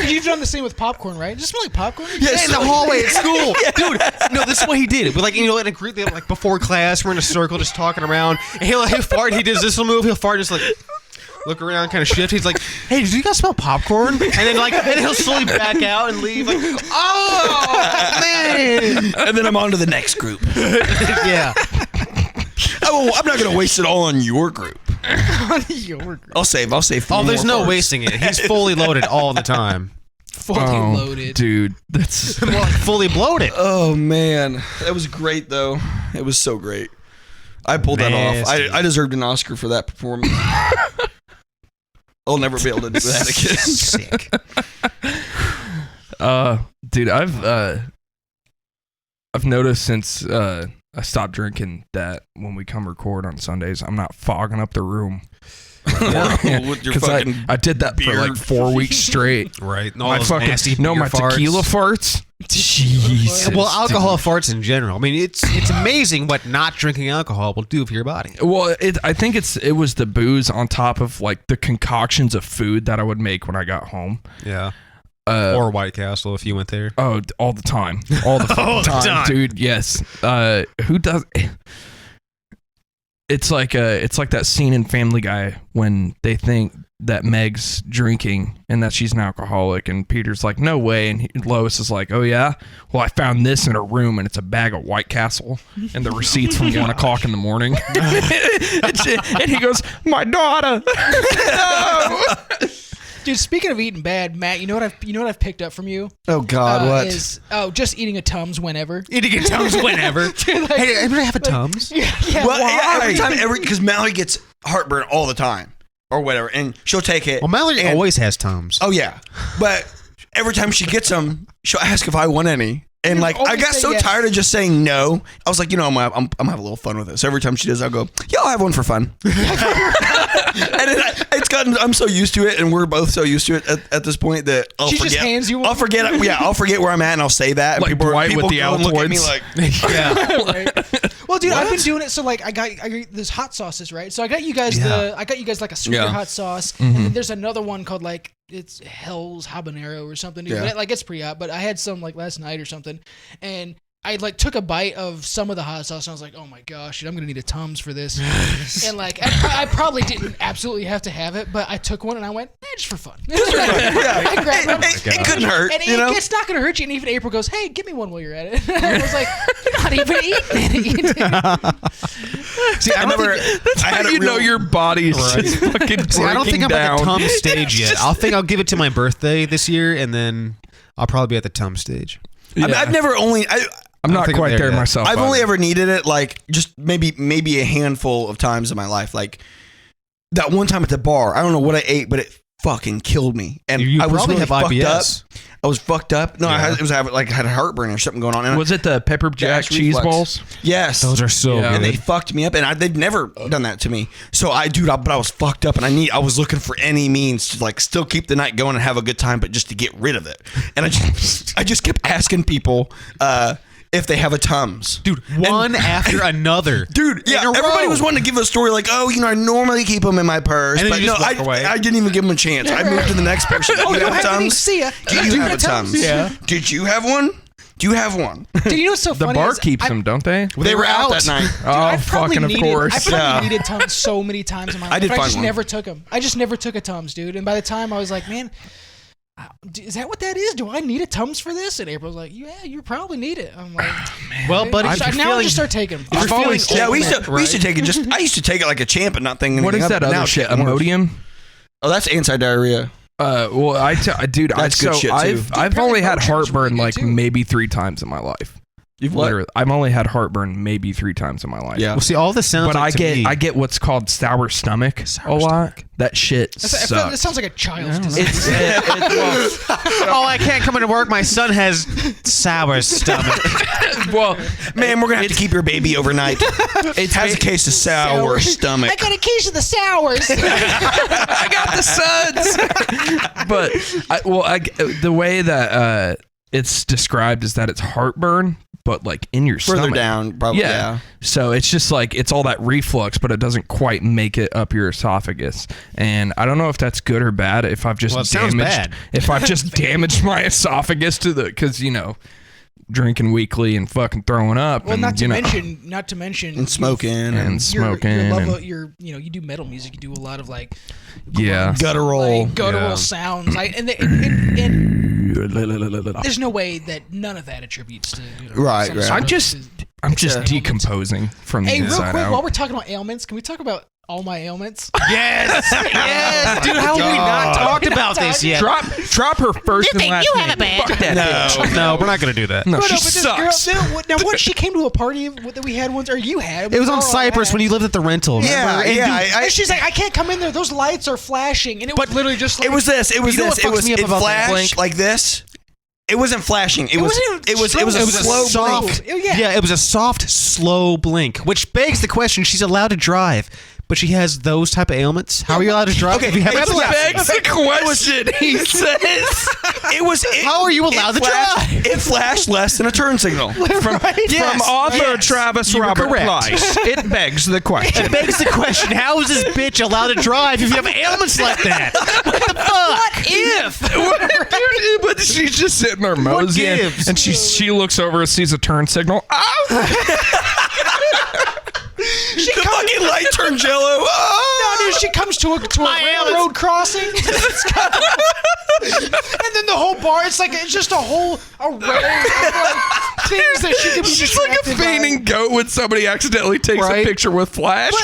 E: You've done the same with popcorn, right? Does it smell like popcorn?
D: Yeah, in the hallway at school. Dude, no, this is what he did. But like, in a group, like before class, we're in a circle just talking around. And he'll fart, he does this little move, he'll fart just like look around, kind of shift. He's like, "Hey, do you guys smell popcorn?" And then he'll slowly back out and leave. Like, oh man!
C: And then I'm on to the next group.
D: Yeah.
C: Oh, I'm not gonna waste it all on your group.
E: On your group.
C: I'll save.
D: Oh, there's no wasting it. He's fully loaded all the time.
E: Fully loaded,
B: dude. That's
D: fully bloated.
C: Oh man, that was great though. It was so great. I pulled that off. I deserved an Oscar for that performance. I'll never be able to do that again.
D: Sick.
B: Dude, I've noticed since I stopped drinking that when we come record on Sundays, I'm not fogging up the room.
C: With your fucking
B: I did that for like 4 weeks straight.
D: Right.
B: My tequila farts. Jesus.
D: Well, alcohol farts in general. I mean, it's amazing what not drinking alcohol will do for your body.
B: Well, I think it was the booze on top of like the concoctions of food that I would make when I got home.
D: Yeah. Or White Castle if you went there.
B: Oh, all the time. All the fucking time, dude. Yes. Who does? It's like that scene in Family Guy when they think that Meg's drinking and that she's an alcoholic, and Peter's like, "No way," and Lois is like, "Oh yeah, well I found this in her room, and it's a bag of White Castle and the receipts from 1 o'clock in the morning." And he goes, "My daughter." No.
E: Dude, speaking of eating bad, Matt, you know what I've picked up from you?
C: Oh God, what?
E: Just eating a Tums whenever.
D: Eating a Tums whenever. Dude, like, hey, everybody have a Tums?
E: Yeah,
C: well, yeah, because Mallory gets heartburn all the time or whatever, and she'll take it.
D: Well, Mallory always has Tums.
C: Oh yeah, but every time she gets them, she'll ask if I want any. And like, I got so tired of just saying no. I was like, I'm having a little fun with it. So every time she does, I'll go, yeah, I'll have one for fun. And it's gotten, I'm so used to it, and we're both so used to it at this point that I'll forget.
E: Just hands you one?
C: I'll forget where I'm at, and I'll say that. And
B: like Dwight with the Altoids.
C: Look at me like,
E: yeah. Right. Well, dude, I've been doing it. So like, I got there's hot sauces, right? So I got you guys like a sweeter hot sauce, and then there's another one called like it's Hell's Habanero or something. Dude.
C: Yeah.
E: Like it's pretty hot, but I had some like last night or something, and I like took a bite of some of the hot sauce and I was like, oh my gosh, dude, I'm gonna need a Tums for this. And like I probably didn't absolutely have to have it, but I took one and I went, just for fun. I grabbed one.
C: It couldn't hurt.
E: And it's not gonna hurt you. And even April goes, hey, give me one while you're at it. I was like, you're not even eating it.
D: See, I remember
B: that's how you know your body's just fucking breaking down.
D: I don't think I'm at the Tums stage yet. I'll give it to my birthday this year, and then I'll probably be at the Tums stage.
C: Yeah. I've never only.
B: I'm not quite there myself.
C: I've only ever needed it like just maybe a handful of times in my life. Like that one time at the bar, I don't know what I ate, but it fucking killed me. And I was really fucked
D: IBS.
C: up. I was fucked up. No, I had heartburn or something going on. And
B: was it the pepper jack cheese balls?
C: Yes,
D: those are so good.
C: And they fucked me up, and they've never done that to me. So but I was fucked up, and I was looking for any means to like still keep the night going and have a good time, but just to get rid of it. And I just kept asking people if they have a Tums.
D: Dude, one after another.
C: Dude, yeah, everybody was wanting to give a story like, oh, I normally keep them in my purse.
D: And
C: but no, I didn't even give them a chance. I moved to the next person.
E: Oh,
C: you have a Tums?
E: See ya.
C: Do you have a Tums?
E: Yeah.
C: Did you have one? Do you have one?
E: Dude, you know what's so
B: the
E: funny?
B: bar keeps them, don't they?
C: They were out that night.
B: Oh, fucking of course.
E: I probably needed Tums so many times in my life. I just
C: one.
E: never took them. I just never took a Tums, dude. And by the time I was like, man, is that what that is? Do I need a Tums for this? And April's like, yeah, you probably need it. I'm like,
D: well, buddy,
E: now I'll just start taking them.
C: We used to take it. I used to take it like a champ and not thinking.
B: What is that other shit? Imodium?
C: Oh, that's anti-diarrhea.
B: Well, dude,
C: that's good shit too.
B: I've only had heartburn like maybe 3 times in my life.
C: You've what?
B: I've only had heartburn maybe 3 times in my life.
C: Yeah.
D: Well, see, all this sounds.
B: But
D: like
B: I get what's called sour stomach a lot. That shit sucks.
E: That sounds like a child's disease.
D: I can't come into work. My son has sour stomach.
C: Well, man, we're gonna have to keep your baby overnight. It has a case of sour stomach.
E: I got a case of the sours.
B: I got the suds. But the way that it's described is that it's heartburn, but like in your
C: further
B: stomach.
C: down, probably. Yeah.
B: So it's just like it's all that reflux, but it doesn't quite make it up your esophagus. And I don't know if that's good or bad. If I've just damaged my esophagus because drinking weekly and fucking throwing up.
E: Well,
B: and,
E: not to mention,
C: and smoking and
E: you do metal music. You do a lot of like,
C: guttural
E: sounds. Like, and there's no way that none of that attributes to
C: right.
B: I'm just decomposing from the inside out.
E: Real quick, while we're talking about ailments, can we talk about all my ailments?
D: Yes, yes, dude. How have we not talked about this yet?
B: Drop her first and last name. Fuck that bitch.
D: No, we're not gonna do that.
B: No, she
E: sucks.
B: sucks.
E: Now, what? She came to a party that we had once, or you had?
D: It was on Cypress when you lived at the rental.
C: Yeah,
E: and she's like, I can't come in there. Those lights are flashing, and it was literally just like
C: it was this. It flashed like this. It wasn't flashing. It was a slow
D: soft
C: blink.
E: Yeah,
D: it was a soft, slow blink, which begs the question: she's allowed to drive, but she has those type of ailments. How are you allowed to drive?
C: Okay,
D: if you have
B: begs the question. He says,
D: "How are you allowed to drive?"
C: It flashed less than a turn signal.
B: From author Travis Robert Price. It begs the question.
D: It begs the question: how is this bitch allowed to drive if you have ailments like that? What the fuck?
B: What if? But she's just sitting there moseying, and she looks over and sees a turn signal.
C: The fucking light turned yellow. Oh!
E: No, dude, she comes to a railroad crossing, and then the whole bar. It's just a whole array of like things that she could be.
B: She's like a fainting goat when somebody accidentally takes a picture with flash.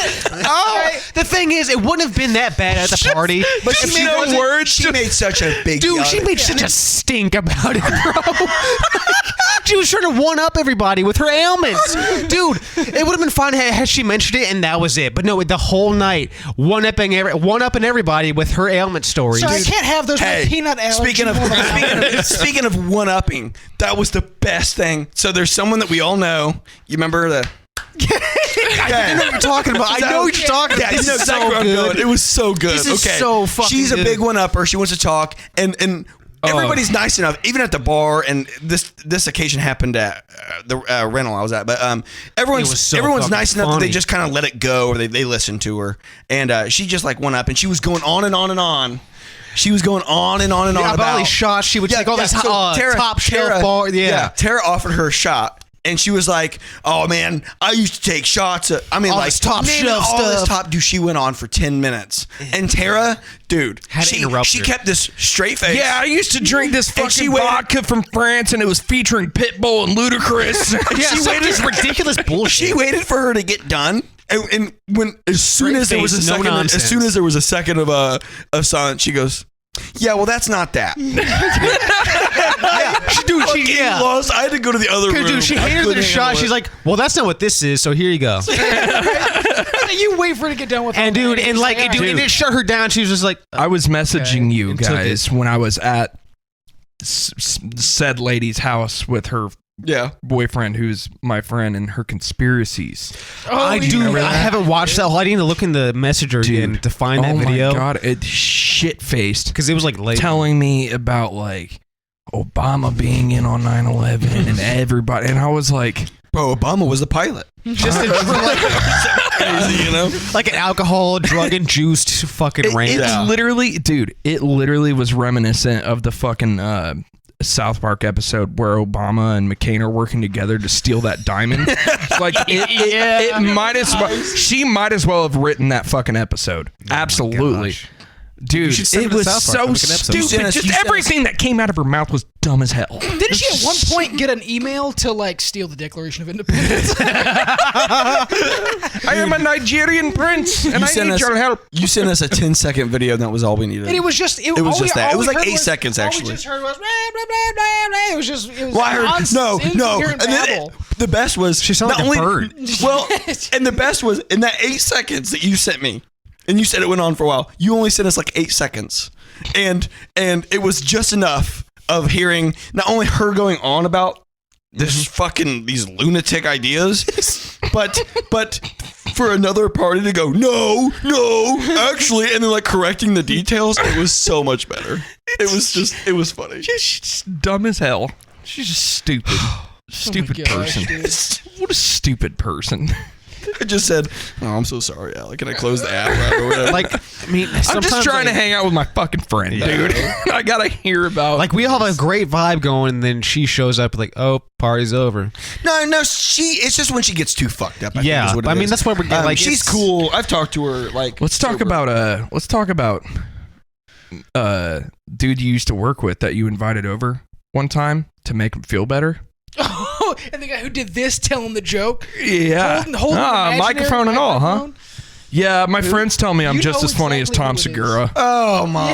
D: The thing is, it wouldn't have been that bad at the party.
C: But she made such a big
D: dude. She made such a stink about it, bro. She was trying to one up everybody with her ailments, dude. It would have been fun had she mentioned it and that was it. But no, the whole night one upping everybody with her ailment stories.
E: So I can't have those peanut allergy.
C: Speaking of one upping, that was the best thing. So there's someone that we all know. You remember the.
D: I know what you're talking about. I know what you're talking about.
C: This is so good. It was so good.
D: This is so fucking
C: She's a
D: good.
C: big one-upper. She wants to talk, and everybody's nice enough, even at the bar. And this occasion happened at the rental I was at. But everyone's nice enough that they just kind of let it go, or they listen to her. And she just like went up, and she was going on and on and on. She was going on and on and on about
D: all these shots. She would take all this top shelf bar. Yeah,
C: Tara offered her a shot. And she was like, "Oh man, I used to take shots. All
D: this top shelf stuff."
C: Dude, she went on for 10 minutes. And Tara, dude, she kept this straight face.
B: Yeah, I used to drink this fucking vodka from France, and it was featuring Pitbull and Ludacris.
D: She waited this ridiculous bullshit.
C: She waited for her to get done. And as soon as there was a second of silence, she goes, "Yeah, well, that's not that." She lost. I had to go to the other room.
D: Dude, she handed her the shot. She's like, "Well, that's not what this is. So here you go."
E: You wait for her to get done with.
D: And dude, and it shut her down. She was just like,
B: I was messaging you guys when I was at said lady's house with her boyfriend, who's my friend, and her conspiracies.
D: I haven't watched that. I need to look in the messenger again to find that video.
B: Oh my god, it shit-faced
D: because it was like late.
B: telling me about like Obama being in on 9/11 and everybody, and I was like,
C: bro, Obama was the pilot.
D: Just
C: crazy,
D: like an alcohol, drug-induced fucking rant.
B: It literally was reminiscent of the fucking South Park episode where Obama and McCain are working together to steal that diamond. Like it might as well. She might as well have written that fucking episode. Absolutely. Dude, it was so stupid. Just everything that came out of her mouth was dumb as hell.
E: Didn't she at one point get an email to like steal the Declaration of Independence?
B: I am a Nigerian prince, and I need your help.
C: You sent us a 10-second video, and that was all we needed.
E: And it was just that. It was like 8 seconds, actually. All we just heard was blah, blah, blah, blah, blah. It was just. It was
C: no. And then the best was
D: she sounded like a bird.
C: Well, and the best was in that 8 seconds that you sent me. And you said it went on for a while. You only sent us like 8 seconds. And it was just enough of hearing not only her going on about these lunatic ideas, but for another party to go, no, actually, and then like correcting the details. It was so much better. It was funny.
B: She's dumb as hell. She's just stupid. Stupid
E: gosh,
B: person.
E: dude.
B: What a stupid person.
C: I just said, "Oh, I'm so sorry, Alec. Can I close the app?" Or whatever?
D: Like, I mean,
B: I'm just trying to hang out with my fucking friend, dude. I gotta hear about.
D: Like, we all have a great vibe going, and then she shows up like, "Oh, party's over."
C: No, it's just when she gets too fucked up. I
D: Yeah,
C: think is what it
D: I mean,
C: is.
D: that's what we're getting. Like,
C: she's
D: it's-
C: cool. I've talked to her. Like,
B: let's talk about dude you used to work with that you invited over one time to make him feel better.
E: Oh, and the guy who did this telling the joke.
B: Yeah.
E: Holding an
B: microphone and all, huh?
E: microphone.
B: Yeah, my friends tell me I'm
E: You
B: just
E: know
B: as funny as
E: exactly
B: Tom
E: who it is.
B: Segura.
C: Oh my,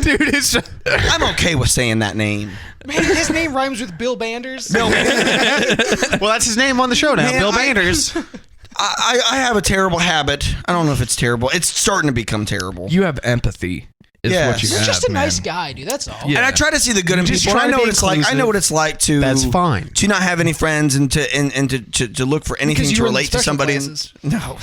D: dude, it's
C: I'm okay with saying that name.
E: Man, his name rhymes with Bill Banders.
C: Bill.
D: well, that's his name on the show now,
C: Man,
D: Bill Banders.
C: I have a terrible habit. I don't know if it's terrible. It's starting to become terrible.
B: You have empathy, is
C: Yes.
B: what you
E: He's
B: have.
E: just a
B: man.
E: nice guy, dude. That's all.
B: Yeah.
C: And I try to see the good in
D: Just
C: people.
D: try
C: I know
D: to
C: what
D: be
C: it's like. I
D: inclusive.
C: know what it's like to.
D: That's fine.
C: To not have any friends and to look for anything
E: Because you
C: to
E: were in
C: relate to
E: special
C: somebody.
E: classes.
C: No.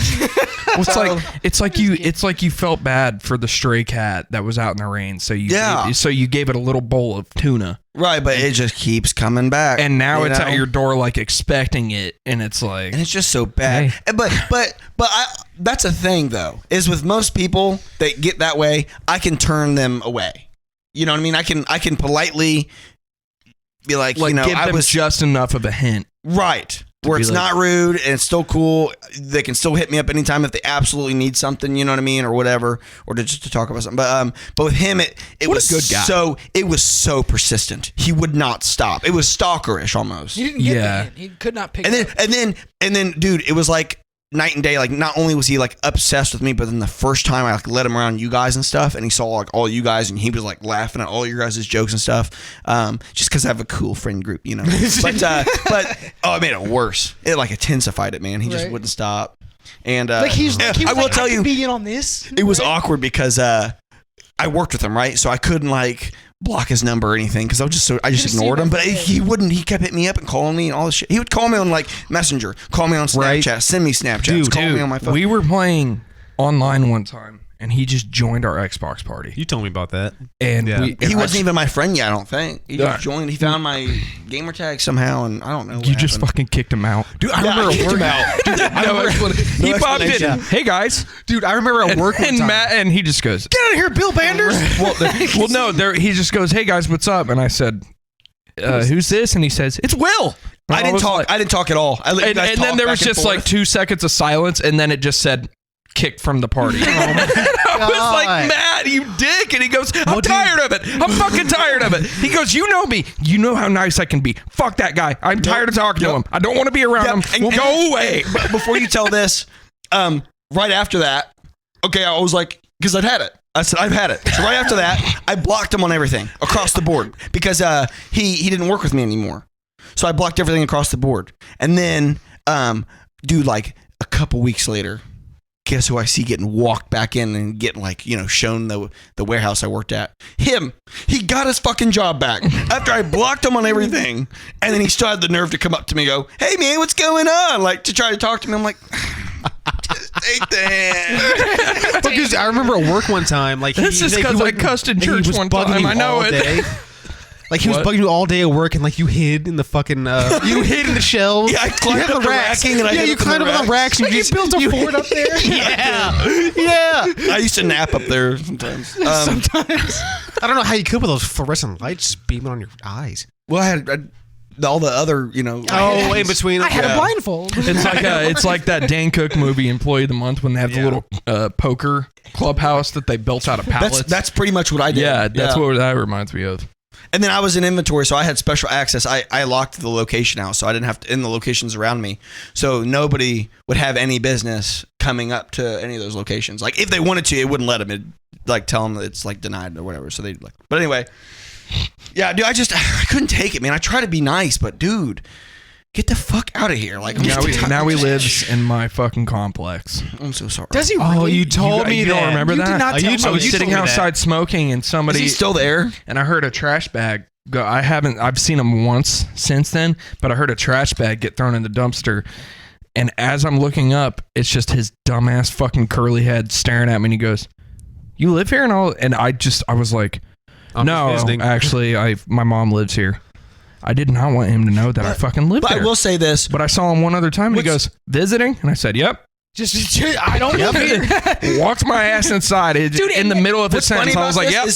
B: Well, it's like you felt bad for the stray cat that was out in the rain, so you gave it a little bowl of tuna,
C: Right, but it just keeps coming back.
B: and now
C: you
B: it's
C: know?
B: at your door like expecting it, and it's like
C: And it's just so bad.
B: Hey.
C: But that's a thing though. Is with most people that get that way, I can turn them away. You know what I mean? I can politely be like you know,
B: give
C: I
B: them
C: was
B: just enough of a hint.
C: right. Where
B: be
C: it's
B: like-
C: not rude and it's still cool. They can still hit me up anytime if they absolutely need something, you know what I mean, or whatever, or just to talk about something. But with him, it
B: What a
C: was
B: good guy.
C: it was so persistent. He would not stop. It was stalkerish almost.
E: He didn't get
B: Yeah.
E: the hint. He could not pick
C: And
E: it
C: then
E: up.
C: and then dude, it was like night and day. Like not only was he like obsessed with me, but then the first time I like led him around you guys and stuff, and he saw like all you guys, and he was like laughing at all your guys' jokes and stuff, just because I have a cool friend group, you know. but it made it worse. It like intensified it, man. He just
E: Right.
C: wouldn't stop. And
E: Like he was
C: I will
E: like,
C: tell
E: I
C: you,
E: could be in on this.
C: it was
E: Right?
C: awkward because I worked with him, right? So I couldn't like block his number or anything because I just
E: Could've
C: ignored
E: seen
C: him. But
E: it.
C: he wouldn't. He kept hitting me up and calling me and all this shit. He would call me on like Messenger, call me on Snapchat,
D: Right.
C: send me Snapchats, call me on my phone.
B: We were playing online one time, and he just joined our Xbox party,
D: You told me about that.
B: and
D: Yeah.
C: He wasn't even my friend yet, I don't think. He
B: Yeah.
C: just joined. He found my gamer tag somehow, and I don't know. What
B: You just
C: happened.
B: fucking kicked him out.
D: Dude, I
C: Yeah,
D: remember
C: I kicked
D: a
C: him
D: work
C: out.
B: No explanation. He
C: No
B: popped in.
C: explanation.
B: Hey guys,
D: Dude, I remember at work one
B: and
D: time.
B: Matt, and he just goes,
E: Get out of here, Bill Banders.
B: well, no, he just goes, hey guys, what's up? And I said, who's this? And he says, it's Will. And
C: I didn't
B: was
C: talk.
B: like-
C: I didn't talk at all. I let you
B: and
C: guys
B: and
C: talk
B: then there
C: back
B: was
C: and
B: just like
C: forth.
B: 2 seconds of silence, and then it just said, kicked from the party. And I was like,
D: God.
B: Matt, you dick. And he goes, I'm tired of it. I'm fucking tired of it. He goes, you know me. You know how nice I can be. Fuck that guy. I'm tired of talking to him. I don't want to be around
C: Yep.
B: him.
C: And-
B: Go away.
C: But before you tell this, right after that, okay, I was like, because I'd had it. I said, I've had it. So right after that, I blocked him on everything across the board because he didn't work with me anymore. So I blocked everything across the board. And then, dude, like a couple weeks later, guess who I see getting walked back in and getting like, you know, shown the warehouse I worked at? Him. He got his fucking job back after I blocked him on everything. And then he still had the nerve to come up to me and go, hey man, what's going on? Like to try to talk to me. I'm like, just take the hand.
D: Because I remember at work one time, like
B: This is because I cussed in
D: he
B: church
D: was
B: one
D: bugging
B: time.
D: you
B: I know
D: all
B: it.
D: day. Like he was
B: What?
D: bugging you all day at work, and like you hid in the fucking you hid in the shelves.
C: Yeah, I climbed
D: You had
C: up the racking and I
D: yeah,
C: hid
D: you
C: up in
D: climbed
C: the
D: up on the racks. And
E: Like
D: you
E: he built a fort up there.
D: yeah.
C: I used to nap up there sometimes.
E: Sometimes.
D: I don't know how you could with those fluorescent lights beaming on your eyes.
C: Well, I had all the other, you know.
D: Oh, in between.
E: I had
C: Yeah.
E: a blindfold.
B: It's like that Dan Cook movie, Employee of the Month, when they have
D: Yeah.
B: the little poker clubhouse that they built out of pallets.
C: That's pretty much what I did.
B: yeah, that's what that reminds me of.
C: And then I was in inventory, so I had special access. I locked the location out, so I didn't have to in the locations around me. So nobody would have any business coming up to any of those locations. Like if they wanted to, it wouldn't let them. It'd like tell them that it's like denied or whatever. So they'd like. But anyway, yeah, dude, I couldn't take it, man. I try to be nice, but dude, get the fuck out of here. Like
B: Now he lives in my fucking complex.
C: I'm so sorry.
E: Does he really?
D: Oh, you told me
B: you don't
D: that.
B: remember
E: You
B: that?
E: did not
D: Oh,
E: tell
D: you
E: me.
B: I was
D: you
B: sitting
D: told me that.
B: outside smoking, and
C: Is
B: somebody
C: he still there?
B: and I heard a trash bag go. I've seen him once since then, but I heard a trash bag get thrown in the dumpster. And as I'm looking up, it's just his dumbass fucking curly head staring at me, and he goes, "You live here?" And I was like,
D: I'm
B: "No,
D: just visiting."
B: actually, my mom lives here." I did not want him to know that I fucking lived there.
C: I will say this.
B: But I saw him one other time and he goes, visiting? And I said, yep.
E: I don't live here.
B: Walked my ass inside.
E: Dude,
B: in the middle of the sentence, I was like, yep.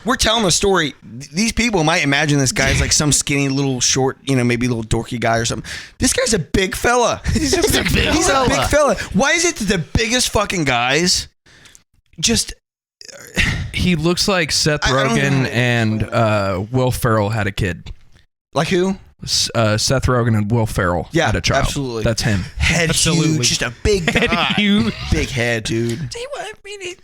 C: We're telling the story. These people might imagine this guy's like some skinny little short, maybe a little dorky guy or something. This guy's a big fella. He's a big fella. Why is it that the biggest fucking guys just...
B: He looks like Seth Rogen and Will Ferrell had a kid.
C: Like who?
B: Seth Rogen and Will Ferrell had a child.
C: Absolutely.
B: That's him.
C: Head huge, just a big guy. Big head, dude.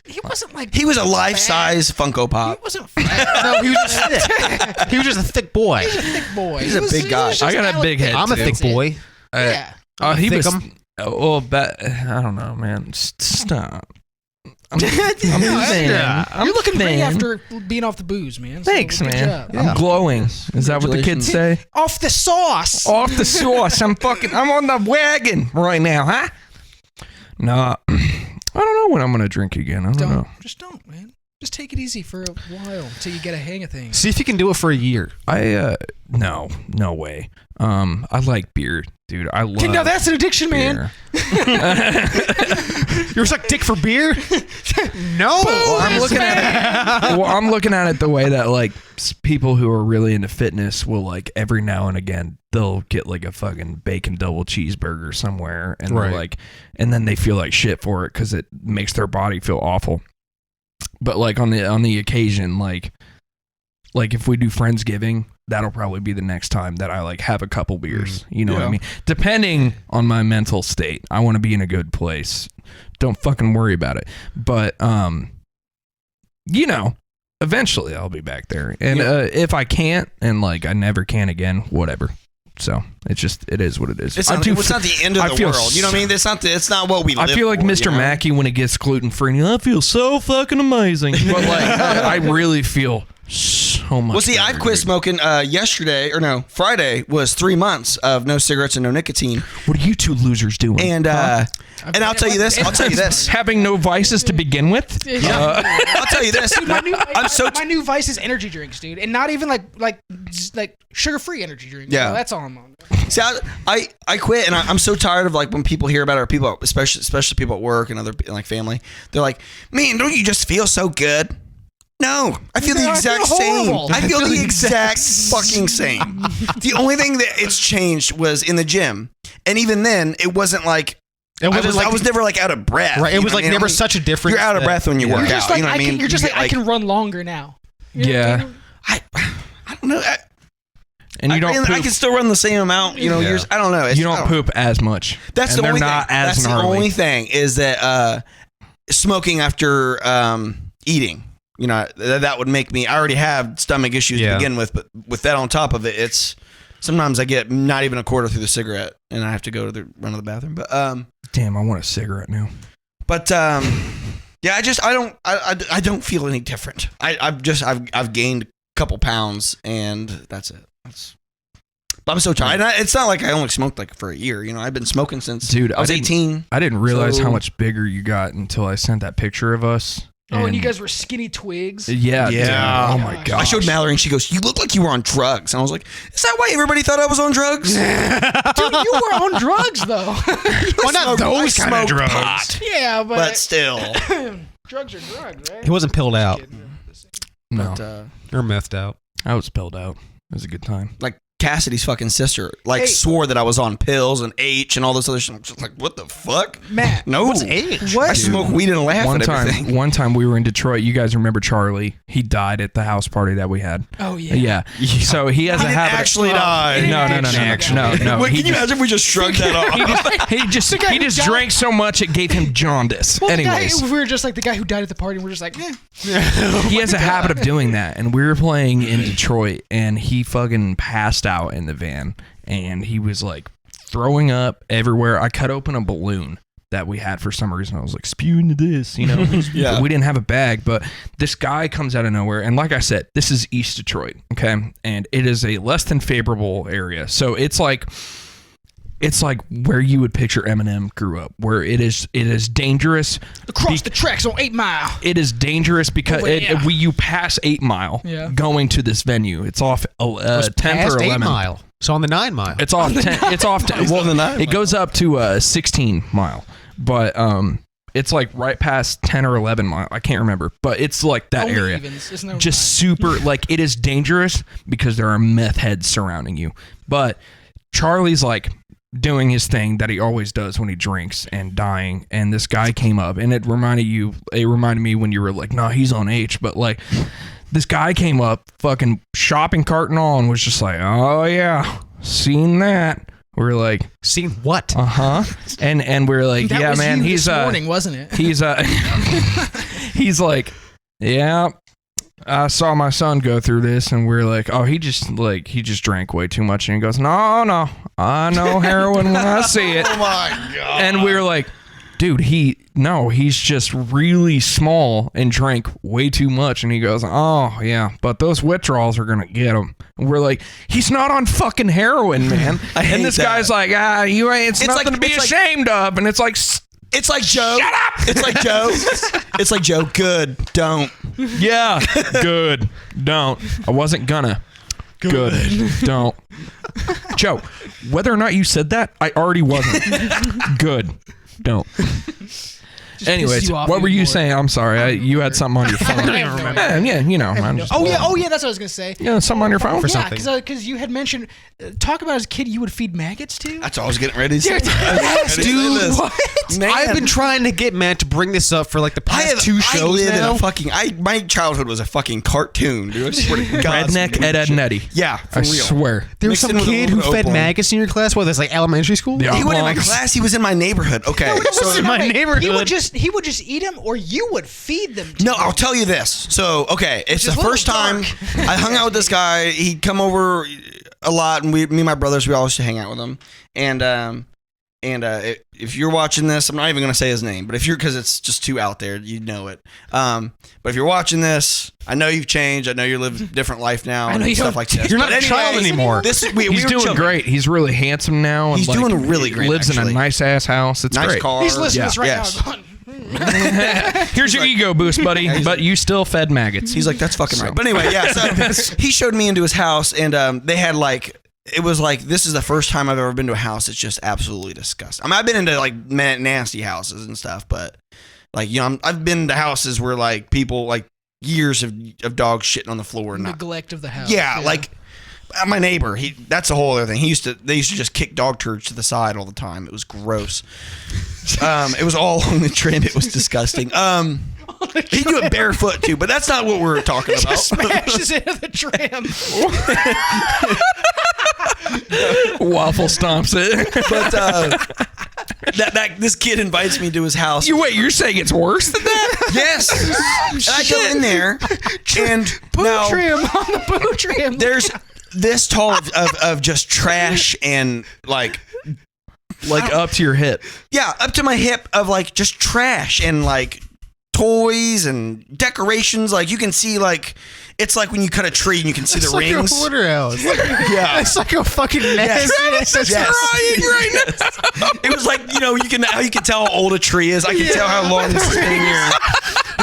E: He wasn't like...
C: He was a life-size Funko Pop.
E: He wasn't fat. No, he was just thick.
D: He was just a thick boy.
E: He's a thick boy.
C: He's a big guy.
B: I got a big head,
D: I'm a thick boy.
E: Yeah.
B: He was... Well, I don't know, man. Stop. I'm thin.
E: You're looking great after being off the booze, man.
B: Thanks,
E: so
B: man. I'm glowing. Is that what the kids say?
E: Off the sauce.
B: Off the sauce. I'm on the wagon right now, huh? No, I don't know when I'm gonna drink again. I don't know.
E: Just don't, man. Just take it easy for a while until you get a hang of things.
D: See if you can do it for a year.
B: No way. I like beer, dude. I love.
E: No, that's an addiction,
B: beer.
E: man.
D: You're suck dick for beer? No.
B: I'm looking at it the way that like people who are really into fitness will like every now and again they'll get like a fucking bacon double cheeseburger somewhere and they're like, and then they feel like shit for it because it makes their body feel awful. But like on the occasion, like if we do Friendsgiving, that'll probably be the next time that I like have a couple beers. You know what I mean? Depending on my mental state, I want to be in a good place. Don't fucking worry about it. But eventually I'll be back there. And if I can't, and like I never can again, whatever. So it is what it is.
C: It's not the end of the world. You know what I mean? It's not what we live
B: I feel like
C: for,
B: Mr. Mackey when it gets gluten free. I feel so fucking amazing. But like I really feel so much.
C: Well, see, I quit smoking Friday was 3 months of no cigarettes and no nicotine.
B: What are you two losers doing?
C: And I'll tell you this.
B: Having no vices to begin with.
C: I'll tell you this.
E: Dude, my new vice is energy drinks, dude, and not even like sugar-free energy drinks.
C: Yeah,
E: that's all I'm on.
C: See, I quit, and I'm so tired of like when people hear about our people, especially people at work and other like family. They're like, "Man, don't you just feel so good?" No, I feel the exact same. I feel the exact fucking same. The only thing that it's changed was in the gym, and even then, it wasn't like. I was never like out of breath.
D: Right. It was like never such a difference.
C: You're out of breath when you work out.
E: Like,
C: you know what I mean?
E: You're just like I can run longer now.
B: Yeah.
C: I don't know.
B: And you don't.
C: I can still run the same amount. Years. I don't know.
B: You don't poop as much.
C: That's the only thing. That's the only thing is that smoking after eating. That would make me. I already have stomach issues to begin with, but with that on top of it, it's sometimes I get not even a quarter through the cigarette, and I have to go to run to the bathroom. But
B: damn, I want a cigarette now.
C: But yeah, I don't feel any different. I've gained a couple pounds, and that's it. But I'm so tired. It's not like I only smoked like for a year. I've been smoking since I was 18.
B: I didn't realize how much bigger you got until I sent that picture of us.
E: And you guys were skinny twigs.
B: Yeah. Oh my god!
C: I showed Mallory, and she goes, "You look like you were on drugs." And I was like, "Is that why everybody thought I was on drugs?"
E: Dude, you were on drugs though.
D: Well, not those kind of drugs.
C: Pot,
E: yeah,
C: but still,
E: drugs are drugs, right?
D: He wasn't pilled out.
B: No,
D: or methed out.
B: I was pilled out. It was a good time.
C: Like Cassidy's fucking sister, swore that I was on pills and H and all this other shit. I'm just like, what the fuck,
E: Matt?
C: No,
D: what's H?
E: What?
C: I smoke weed and laugh at everything.
B: One time we were in Detroit. You guys remember Charlie? He died at the house party that we had.
E: Oh yeah.
B: So he has a habit.
C: Actually died.
B: No.
C: Wait, can you imagine if we just shrugged that off?
B: He just drank so much it gave him jaundice.
E: Well,
B: anyways,
E: we were just like the guy who died at the party, and we're just like, eh.
B: He has a habit of doing that, and we were playing in Detroit, and he fucking passed out in the van, and he was like throwing up everywhere. I cut open a balloon that we had for some reason. I was like, spew into this,
C: Yeah.
B: We didn't have a bag, but this guy comes out of nowhere, and like I said, this is East Detroit, okay, and it is a less than favorable area, so it's like it's like where you would picture Eminem grew up, where it is dangerous.
E: Across the tracks on 8 Mile.
B: It is dangerous because you pass 8 Mile going to this venue. It's off 10th or 11th.
D: 8 Mile. So on the 9 Mile.
B: It's off 10. It's off 10. Well, it goes up to 16 Mile, but it's like right past 10 or 11 Mile. I can't remember, but it's like that
E: Only
B: area. Just super like it is dangerous because there are meth heads surrounding you. But Charlie's like doing his thing that he always does when he drinks and dying, and this guy came up, and it reminded me when you were like, no, he's on H, but like this guy came up, fucking shopping cart and all, and was just like, oh yeah, seen that. We're like,
D: seen what?
B: And we're like,
E: that
B: yeah,
E: was
B: man,
E: you
B: he's
E: this morning, wasn't it?
B: He's like, yeah, I saw my son go through this, and we're like, oh, he just drank way too much, and he goes, no, I know heroin when I see it.
C: Oh my god!
B: And we're like, dude, he's just really small and drank way too much, and he goes, oh yeah, but those withdrawals are gonna get him. And we're like, he's not on fucking heroin, man. And this guy's like, you ain't. It's nothing to be ashamed of, and it's like.
C: It's like Joe.
B: Shut up!
C: It's like Joe. It's like Joe. Good. Don't.
B: Yeah. Good. Don't. I wasn't gonna. Good. Don't. Joe, whether or not you said that, I already wasn't. Good. Don't. Anyways, what were you saying? I'm sorry. You had something on your phone.
E: I don't even remember.
B: Yeah, you know. I'm just,
E: Oh yeah, that's what I was gonna say.
B: Yeah, something on your phone for
E: Yeah,
B: something.
E: because you had mentioned talk about as a kid you would feed maggots to.
C: That's all I was getting ready to say.
D: Yes, dude.
E: What?
C: Man.
D: I've been trying to get Matt to bring this up for like the past 2 shows
C: I live
D: now.
C: in a fucking. My childhood was a fucking cartoon, dude. I swear to God,
B: Redneck Ed, Ed and Eddie.
C: Yeah, for
B: I
C: real.
B: swear.
D: There was
C: Mixed
D: some
C: in with a
D: kid
C: little
D: who
C: bit
D: fed
C: of
D: maggots in your class. What, that's like elementary school?
B: Yeah.
C: He wasn't in my
B: Oblongs.
C: class. He was in my neighborhood. Okay, so
D: in my neighborhood.
E: He would just eat them, or you would feed them.
C: no, I'll tell you this. So, okay, it's the
E: is a little
C: first time
E: dark.
C: I hung out with this guy. He'd come over a lot, and me and my brothers, we always used to hang out with him. And if you're watching this, I'm not even gonna say his name, but because it's just too out there, you know it. But if you're watching this, I know you've changed. I know you live a different life now.
E: I know
C: and
E: you
C: stuff
E: don't-
C: like this.
D: You're not
C: But
D: a child anymore.
B: He's doing great. He's really handsome now. And
C: He's
B: like,
C: doing really great,
B: Lives in
C: actually.
B: a nice ass house. It's
C: Nice
B: great.
C: car.
E: He's listening to this right
C: Yes.
E: now. Going,
B: Here's your ego boost, buddy. But you still fed maggots.
C: He's like, that's fucking right. But anyway, yeah. So he showed me into his house, and they had like, it was like, this is the first time I've ever been to a house that's just absolutely disgusting. I mean, I've been into like nasty houses and stuff, but like, you know, I've been to houses where like people like years of dogs shitting on the floor and not.
E: neglect of the house.
C: Yeah, like my neighbor. That's a whole other thing. They used to just kick dog turds to the side all the time. It was gross. It was all on the trim. It was disgusting. He do it barefoot too, but that's not what we're talking about.
E: Just smashes into the tram.
B: Waffle stomps it.
C: But this kid invites me to his house.
B: You're saying it's worse than that?
C: Yes. And I go in there, and now
E: Trim on the boo trim.
C: there's this tall of just trash and like
B: Up to your hip.
C: yeah, up to my hip of like just trash and like toys and decorations. Like you can see like. It's like when you cut a tree and you can see the
D: like
C: rings.
D: a hoarder house.
C: Yeah.
D: It's like a fucking nest.
C: Yes. It was like, you know, how you can tell how old a tree is. I can tell how long this has been here.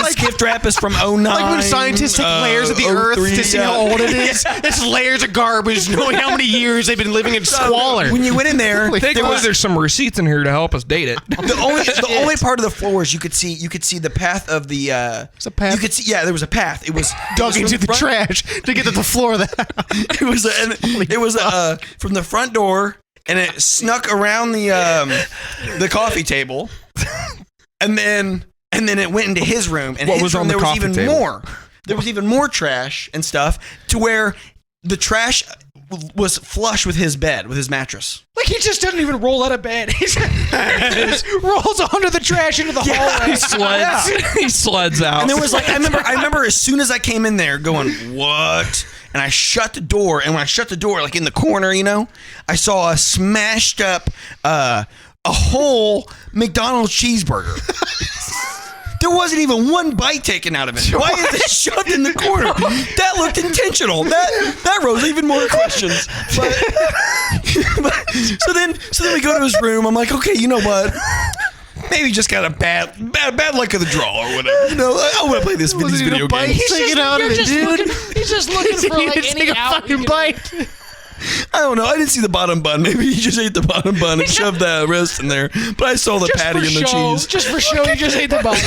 C: This gift wrap is from 09.
D: Like when scientists take layers of the earth
C: 03,
D: to see how old it is. It's layers of garbage, knowing how many years they've been living in squalor.
C: When you went in there,
B: There's some receipts in here to help us date it.
C: the only part of the floors you could see the path of the
D: There's a path?
C: You could see there was a path. It was
D: dug
C: from
D: into the
C: front-
D: trash to get to the floor of the house.
C: It was from the front door, and it snuck around the coffee table, and then it went into his room. And
B: What
C: his
B: was
C: room,
B: on the
C: there was
B: coffee
C: even
B: table?
C: more. There was even more trash and stuff to where the trash was flush with his bed, with his mattress.
E: Like he just doesn't even roll out of bed. He just rolls under the trash into the hallway.
B: He sleds. He sleds out.
C: And there was like I remember as soon as I came in there going, what? And I shut the door, and when I shut the door, like in the corner, you know, I saw a smashed up a whole McDonald's cheeseburger. There wasn't even one bite taken out of it. Why is it shoved in the corner? That looked intentional. That rose even more questions. But so then we go to his room. I'm like, okay, you know what? Maybe he just got a bad luck of the draw or whatever. You know, I want to play this video game.
E: He's just looking for like any fucking bite.
C: I don't know. I didn't see the bottom bun. Maybe he just ate the bottom bun and shoved the rest in there. But I saw the patty and the cheese.
E: Just for show, he just ate the bottom.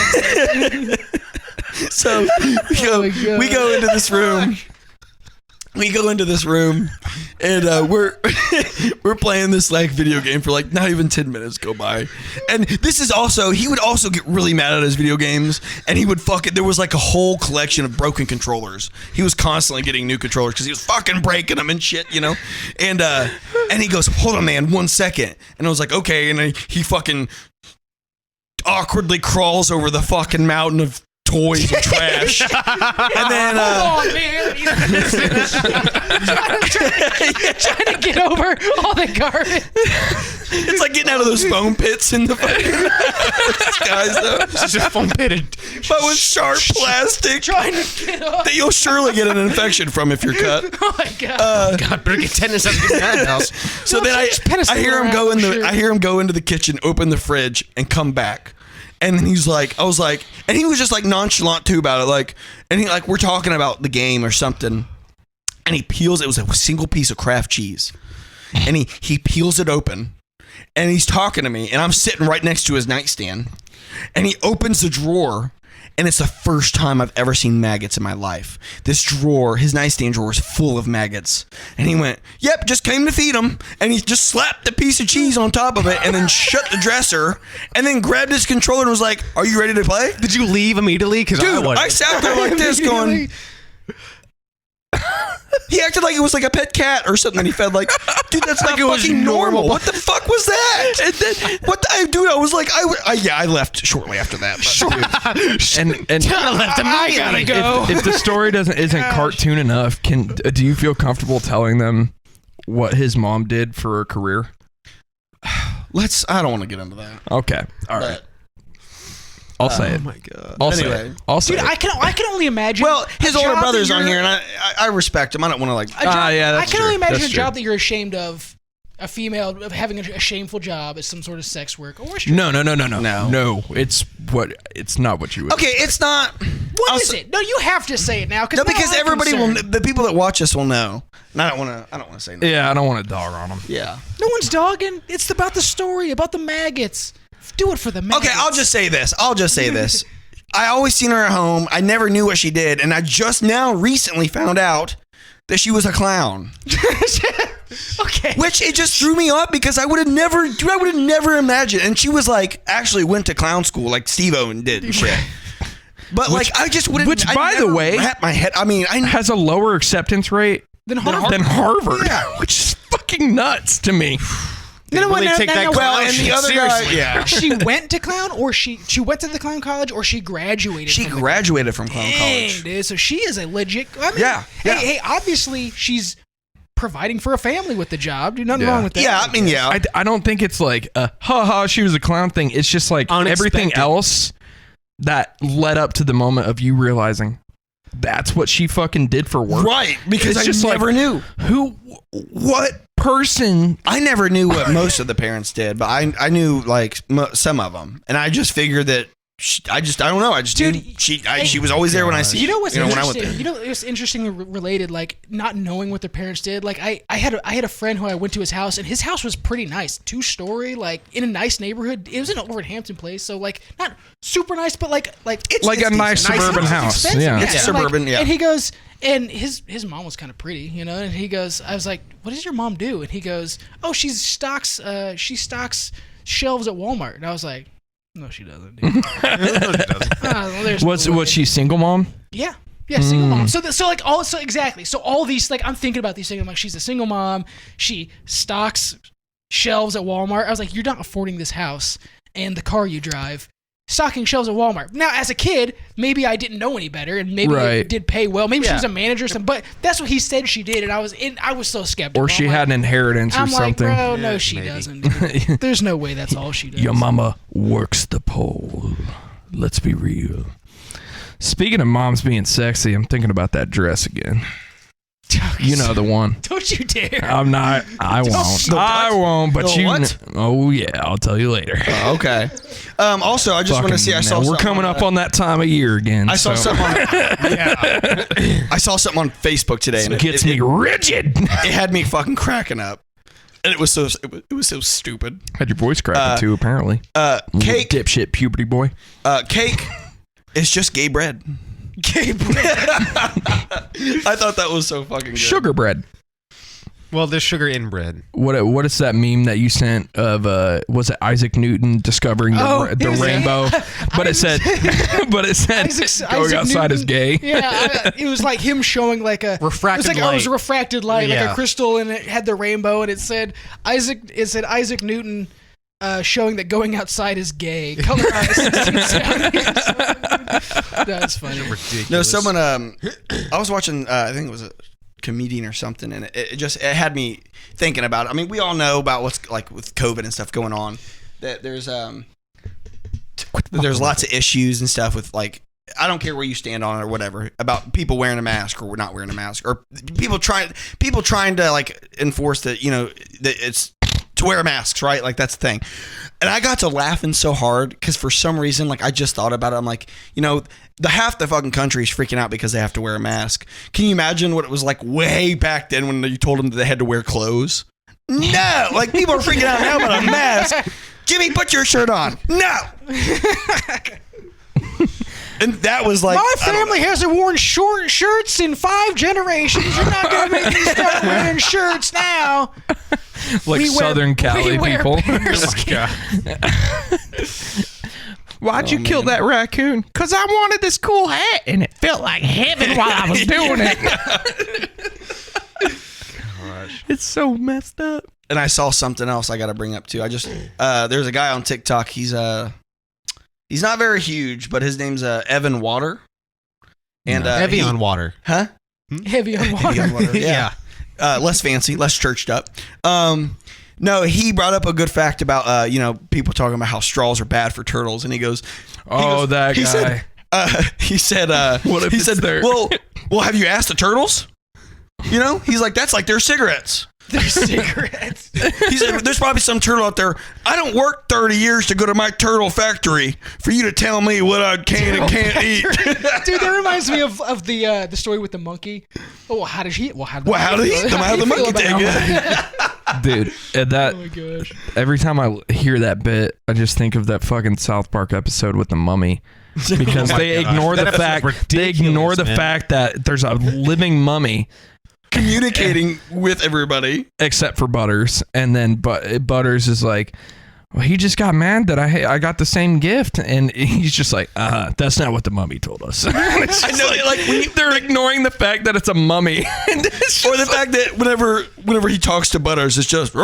C: So we go into this room. We go into this room, and we're playing this like video game for like not even 10 minutes go by. And this is also, he would also get really mad at his video games, and he would there was like a whole collection of broken controllers. He was constantly getting new controllers because he was fucking breaking them and shit, you know. And he goes, "Hold on, man, 1 second." And I was like, "Okay." And he fucking awkwardly crawls over the fucking mountain of toys and trash. And then
E: hold on, man. Trying to get over all the garbage.
C: It's like getting out of those foam pits in the fucking skies, though.
D: It's just foam pitted,
C: but with sharp plastic.
E: Trying to get off.
C: That you'll surely get an infection from if you're cut.
E: Oh my god.
D: God, better get tennis out of the house.
C: So then I hear him go I hear him go into the kitchen, open the fridge, and come back. And then he's like, I was like, and he was just like nonchalant too about it, like, and he like, we're talking about the game or something, and he peels, it was a single piece of Kraft cheese, and he peels it open, and he's talking to me, and I'm sitting right next to his nightstand, and he opens the drawer, and it's the first time I've ever seen maggots in my life. This drawer, his nightstand drawer, is full of maggots. And he went, "Yep, just came to feed them." And he just slapped a piece of cheese on top of it and then shut the dresser and then grabbed his controller and was like, "Are you ready to play?"
D: Did you leave immediately? Because
C: I sat there like this going... He acted like it was like a pet cat or something that he fed. Like, dude, that's like not fucking normal. What the fuck was that? And then, I was like, I left shortly after that. But,
B: and
E: I gotta go.
B: If the story isn't cartoon enough, do you feel comfortable telling them what his mom did for her career?
C: I don't want to get into that.
B: Okay, all right. I'll say it.
D: Oh my god.
B: I'll say it. I'll say
E: Dude,
B: it.
E: I can only imagine.
C: Well, his older brother's on here, and I respect him. I don't want to like.
B: Yeah, that's
E: I can only
B: true.
E: imagine
B: That's
E: a job
B: true.
E: that you're ashamed of. A female of having a shameful job is some sort of sex work or
B: No. It's not what you would.
C: Okay, it's not.
E: What is it? No, you have to say it now.
C: No, because everybody the people that watch us will know. And I don't want to say no.
B: Yeah, I don't want to dog on them.
C: Yeah.
E: No one's dogging. It's about the story, about the maggots. Do it for the maggots.
C: Okay, I'll just say this. I always seen her at home. I never knew what she did, and I just now recently found out that she was a clown.
E: Okay.
C: Which it just threw me off because I would have never imagined. And she was like, actually went to clown school like Steve Owen did and shit. But I just wouldn't.
B: Which, by the way,
C: wrap my head. I mean,
B: has a lower acceptance rate
E: than Harvard.
B: Yeah. Which is fucking nuts to me.
C: Well, and the other guy, yeah.
E: She went to clown, or she went to the clown college, or she graduated.
C: She graduated from clown college.
E: Dude, so she is a legit. I mean,
C: yeah.
E: Hey, obviously she's providing for a family with the job. Dude, nothing wrong with that.
C: Yeah, I mean, yeah.
B: I don't think it's like she was a clown thing. It's just like everything else that led up to the moment of you realizing that's what she fucking did for work.
C: Right, because I just never knew.
B: What person?
C: I never knew what most of the parents did, but I knew like some of them. And I just figured that I don't know. I just knew she was always there when I see.
E: You know what's interesting?
C: When I went there.
E: You know it's interestingly related, like not knowing what their parents did. Like I had a friend who I went to his house, and his house was pretty nice, 2-story, like in a nice neighborhood. It was in Over in Hampton Place, so like not super nice, but like
B: it's a nice suburban house. Yeah,
C: it's suburban. Yeah,
E: and he goes, and his mom was kind of pretty, you know. And he goes, I was like, "What does your mom do?" And he goes, "Oh, she stocks shelves at Walmart." And I was like, "No, she doesn't."
B: Was she single mom?
E: Yeah, single mom. So exactly. So all these, like, I'm thinking about these things. I'm like, she's a single mom. She stocks shelves at Walmart. I was like, you're not affording this house and the car you drive. Stocking shelves at Walmart. Now, as a kid, maybe I didn't know any better, and maybe it did pay well. Maybe she was a manager or something. But that's what he said she did, and I was so skeptical.
B: Or she had an inheritance or something.
E: I'm like, bro, no, she doesn't. Dude. There's no way that's all she does.
B: Your mama works the pole. Let's be real. Speaking of moms being sexy, I'm thinking about that dress again. You know the one.
E: Don't you dare.
B: I'm not. I won't. I won't. But
C: The
B: you.
C: what?
B: Oh yeah, I'll tell you later.
C: Okay. Also, I just want to see. I saw.
B: We're coming up on that time of year again.
C: I saw something. I saw something on Facebook today, and
B: It gets me rigid.
C: It had me fucking cracking up, and it was so stupid.
B: Had your voice cracking too, apparently.
C: Cake,
B: dipshit puberty boy.
C: Cake is just gay bread.
E: Gay bread.
C: I thought that was so fucking good.
B: Sugar bread.
D: Well, there's sugar in bread.
B: What is that meme that you sent of was it Isaac Newton discovering the rainbow? But it said going outside is gay.
E: Yeah, it was like him showing like a
D: refracted light.
E: It was a refracted light,
D: Yeah.
E: like a crystal, and it had the rainbow, and it said Isaac Newton showing that going outside is gay. Colorized. That's funny.
D: Ridiculous.
C: No, someone. I was watching. I think it was a comedian or something, and it had me thinking about it. I mean, we all know about what's like with COVID and stuff going on. That there's lots of issues and stuff with like. I don't care where you stand on it or whatever about people wearing a mask or not wearing a mask or people trying to like enforce that that it's to wear masks, right? Like that's the thing. And I got to laughing so hard because for some reason, like I just thought about it. I'm like, the half the fucking country is freaking out because they have to wear a mask. Can you imagine what it was like way back then when you told them that they had to wear clothes? No, like people are freaking out now about a mask. Jimmy, put your shirt on. No. And that was like,
E: my family hasn't worn short shirts in 5 generations. You're not gonna make me start wearing shirts now.
B: Like Southern Cali people.
D: Oh my God.
B: Why'd you kill that raccoon? Because I wanted this cool hat, and it felt like heaven while I was doing it.
D: Gosh.
B: It's so messed up.
C: and I saw something else I got to bring up too. I just there's a guy on TikTok. He's not very huge, but his name's Evan Water. And
D: heavy on water,
C: huh?
E: Heavy on water.
C: Heavy on water. Yeah. Less fancy, less churched up. No, he brought up a good fact about people talking about how straws are bad for turtles, and he goes,
B: that guy.
C: He said,
B: what if
C: he
B: it's
C: said,
B: there?
C: well, have you asked the turtles? He's like, that's like their cigarettes.
E: Their cigarettes.
C: He said, there's probably some turtle out there. I don't work 30 years to go to my turtle factory for you to tell me what I can and can't eat.
E: Dude, that reminds me of the story with the monkey. Oh, how did he? How did
C: the monkey take it?
B: Dude, that.
E: Oh my gosh.
B: Every time I hear that bit, I just think of that fucking South Park episode with the mummy. Because they ignore the fact that there's a living mummy
C: communicating with everybody
B: except for Butters, and then Butters is like, well, he just got mad that I got the same gift, and he's just like, that's not what the mummy told us. I know, they're ignoring the fact that it's a mummy,
C: or the fact that whenever he talks to Butters, it's just, but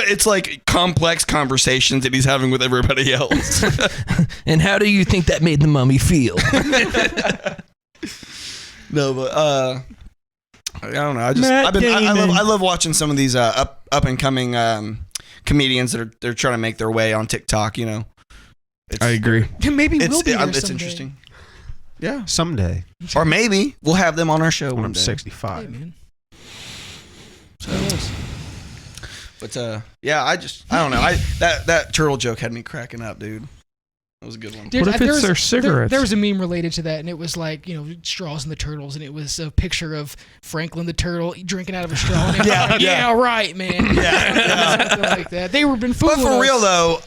C: it's like complex conversations that he's having with everybody else.
B: And how do you think that made the mummy feel?
C: No, but I don't know. I love watching some of these up and coming comedians that they're trying to make their way on TikTok. I
B: agree.
E: Maybe we'll be there
C: it's
E: someday.
C: interesting. Yeah,
D: someday,
C: or maybe we'll have them on our show
D: when
C: one
D: I'm
C: day.
D: 65.
E: Hey, man.
C: But I don't know. That turtle joke had me cracking up, dude. That was a good one.
E: Dude,
B: what if it's their cigarettes?
E: There was a meme related to that, and it was like, straws and the turtles, and it was a picture of Franklin the turtle drinking out of a straw. And yeah, right, man.
C: Yeah.
E: Something like that. They were been fooling
C: But for
E: us.
C: real though,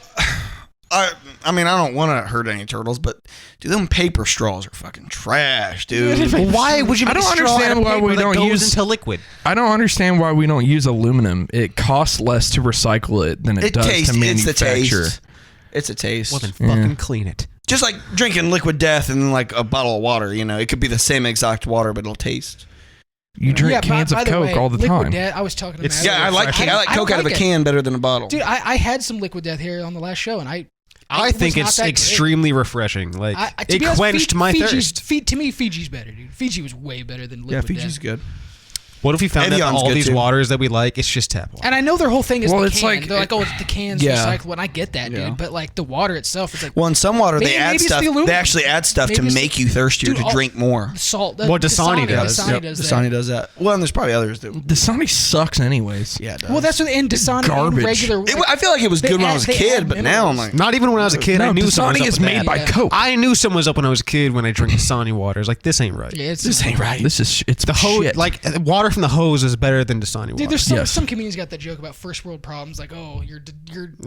C: I don't want to hurt any turtles, but dude, them paper straws are fucking trash, dude.
D: Well, why would you?
B: I don't understand why we don't use
D: into liquid.
B: I don't understand why we don't use aluminum. It costs less to recycle it than it does to manufacture.
C: It's a taste.
D: Well, then fucking clean it.
C: Just like drinking liquid death and like a bottle of water, it could be the same exact water, but it'll taste.
B: You drink cans of Coke all the time.
E: Death, I was talking to Matt.
C: Yeah, I like Coke out of a can better than a bottle.
E: Dude, I had some liquid death here on the last show, and I
D: think it's extremely refreshing. Like it quenched my thirst.
E: To me, Fiji's better, dude. Fiji was way better than liquid death.
C: Fiji's good.
D: What if we found out that
C: Evian's
D: all
C: good
D: these
C: too.
D: waters that we like, it's just tap water?
E: And I know their whole thing is
B: Well,
E: the
B: it's
E: can.
B: like-
E: They're like, oh, it's the can's
B: Yeah.
E: recyclable. And I get that,
C: Yeah.
E: dude. But like the water itself, it's like
C: Well, in some water, they
E: Maybe
C: add
E: it's
C: stuff.
E: the aluminum.
C: They actually add stuff
E: Maybe
C: to
E: it's
C: make
E: the-
C: you thirstier
E: Dude,
C: to
E: all-
C: drink more.
E: salt.
D: Well, Dasani does.
E: Dasani
C: Yep,
E: does
C: Dasani
E: that.
C: does that. Well, and there's probably others that.
B: Dasani sucks anyways.
C: Yeah, it does.
E: Well, that's what in Dasani
B: Garbage.
E: and regular.
C: I feel like it was
E: They
C: good when I
E: add-
C: was a
E: they
C: kid,
E: add
C: but now I'm
E: minerals.
C: like,
D: Not even when I was a kid. I
B: No,
D: knew something was
B: Dasani
D: up
B: is
D: with
B: made
D: that.
B: by
E: Yeah.
B: Coke.
D: I knew something was up when I was a kid when I drank Dasani water. I was like, this ain't right.
E: Yeah, it's
C: this ain't right.
B: This is it's
D: The hose,
B: shit.
D: like water from the hose, is better than Dasani water.
E: Dude, there's some,
B: Yes.
E: some comedians got that joke about first world problems, like, oh, you're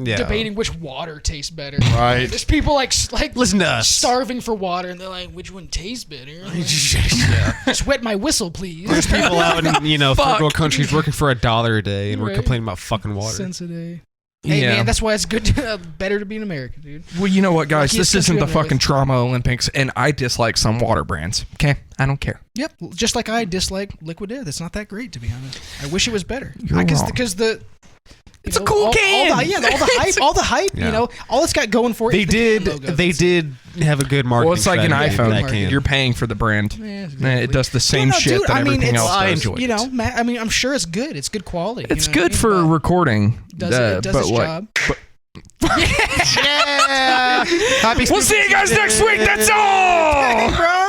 D: Yeah.
E: debating which water tastes better.
D: Right.
E: There's people like
D: Listen to us.
E: starving for water, and they're like, which one tastes better?
D: Yeah.
E: Just wet my whistle, please.
D: There's people out in third
B: Fuck.
D: world countries working for $1 a day, and we're
E: Right.
D: complaining about fucking water.
E: Cents a day. Hey
B: Yeah.
E: man, that's why it's good, better to be an American, dude.
B: Well, you know what, guys?
E: Luckiest
B: This isn't the
E: country on
B: fucking
E: earth.
B: trauma Olympics, and I dislike some water brands. Okay, I don't care.
E: Yep, just like I dislike Liquid Death. It's not that great, to be honest. I wish it was better.
B: You're
E: Because
B: wrong.
E: the
B: It's a cool
E: all
B: can.
E: the hype, all the hype.
D: Yeah.
E: You know, all it's got going for it.
D: They
E: is the
D: did.
E: can logo.
D: They
E: That's
D: did have a good marketing.
B: Well, it's like an
D: strategy
B: iPhone.
D: with that can.
B: You're paying for the brand.
E: Yeah,
B: And
E: exactly.
B: it does the same
E: Yeah, no,
B: shit
E: dude,
B: that
E: I mean,
B: everything
E: it's-
B: else
D: I
B: does.
D: enjoy
E: You know, I mean, I'm sure it's good. It's good quality.
B: It's
E: you know what I
B: good
E: mean?
B: for
E: But
B: recording.
E: does it does
B: but
E: its
B: like,
E: job?
D: yeah. Happy
B: We'll see you guys next week. That's all.
E: Hey, bro.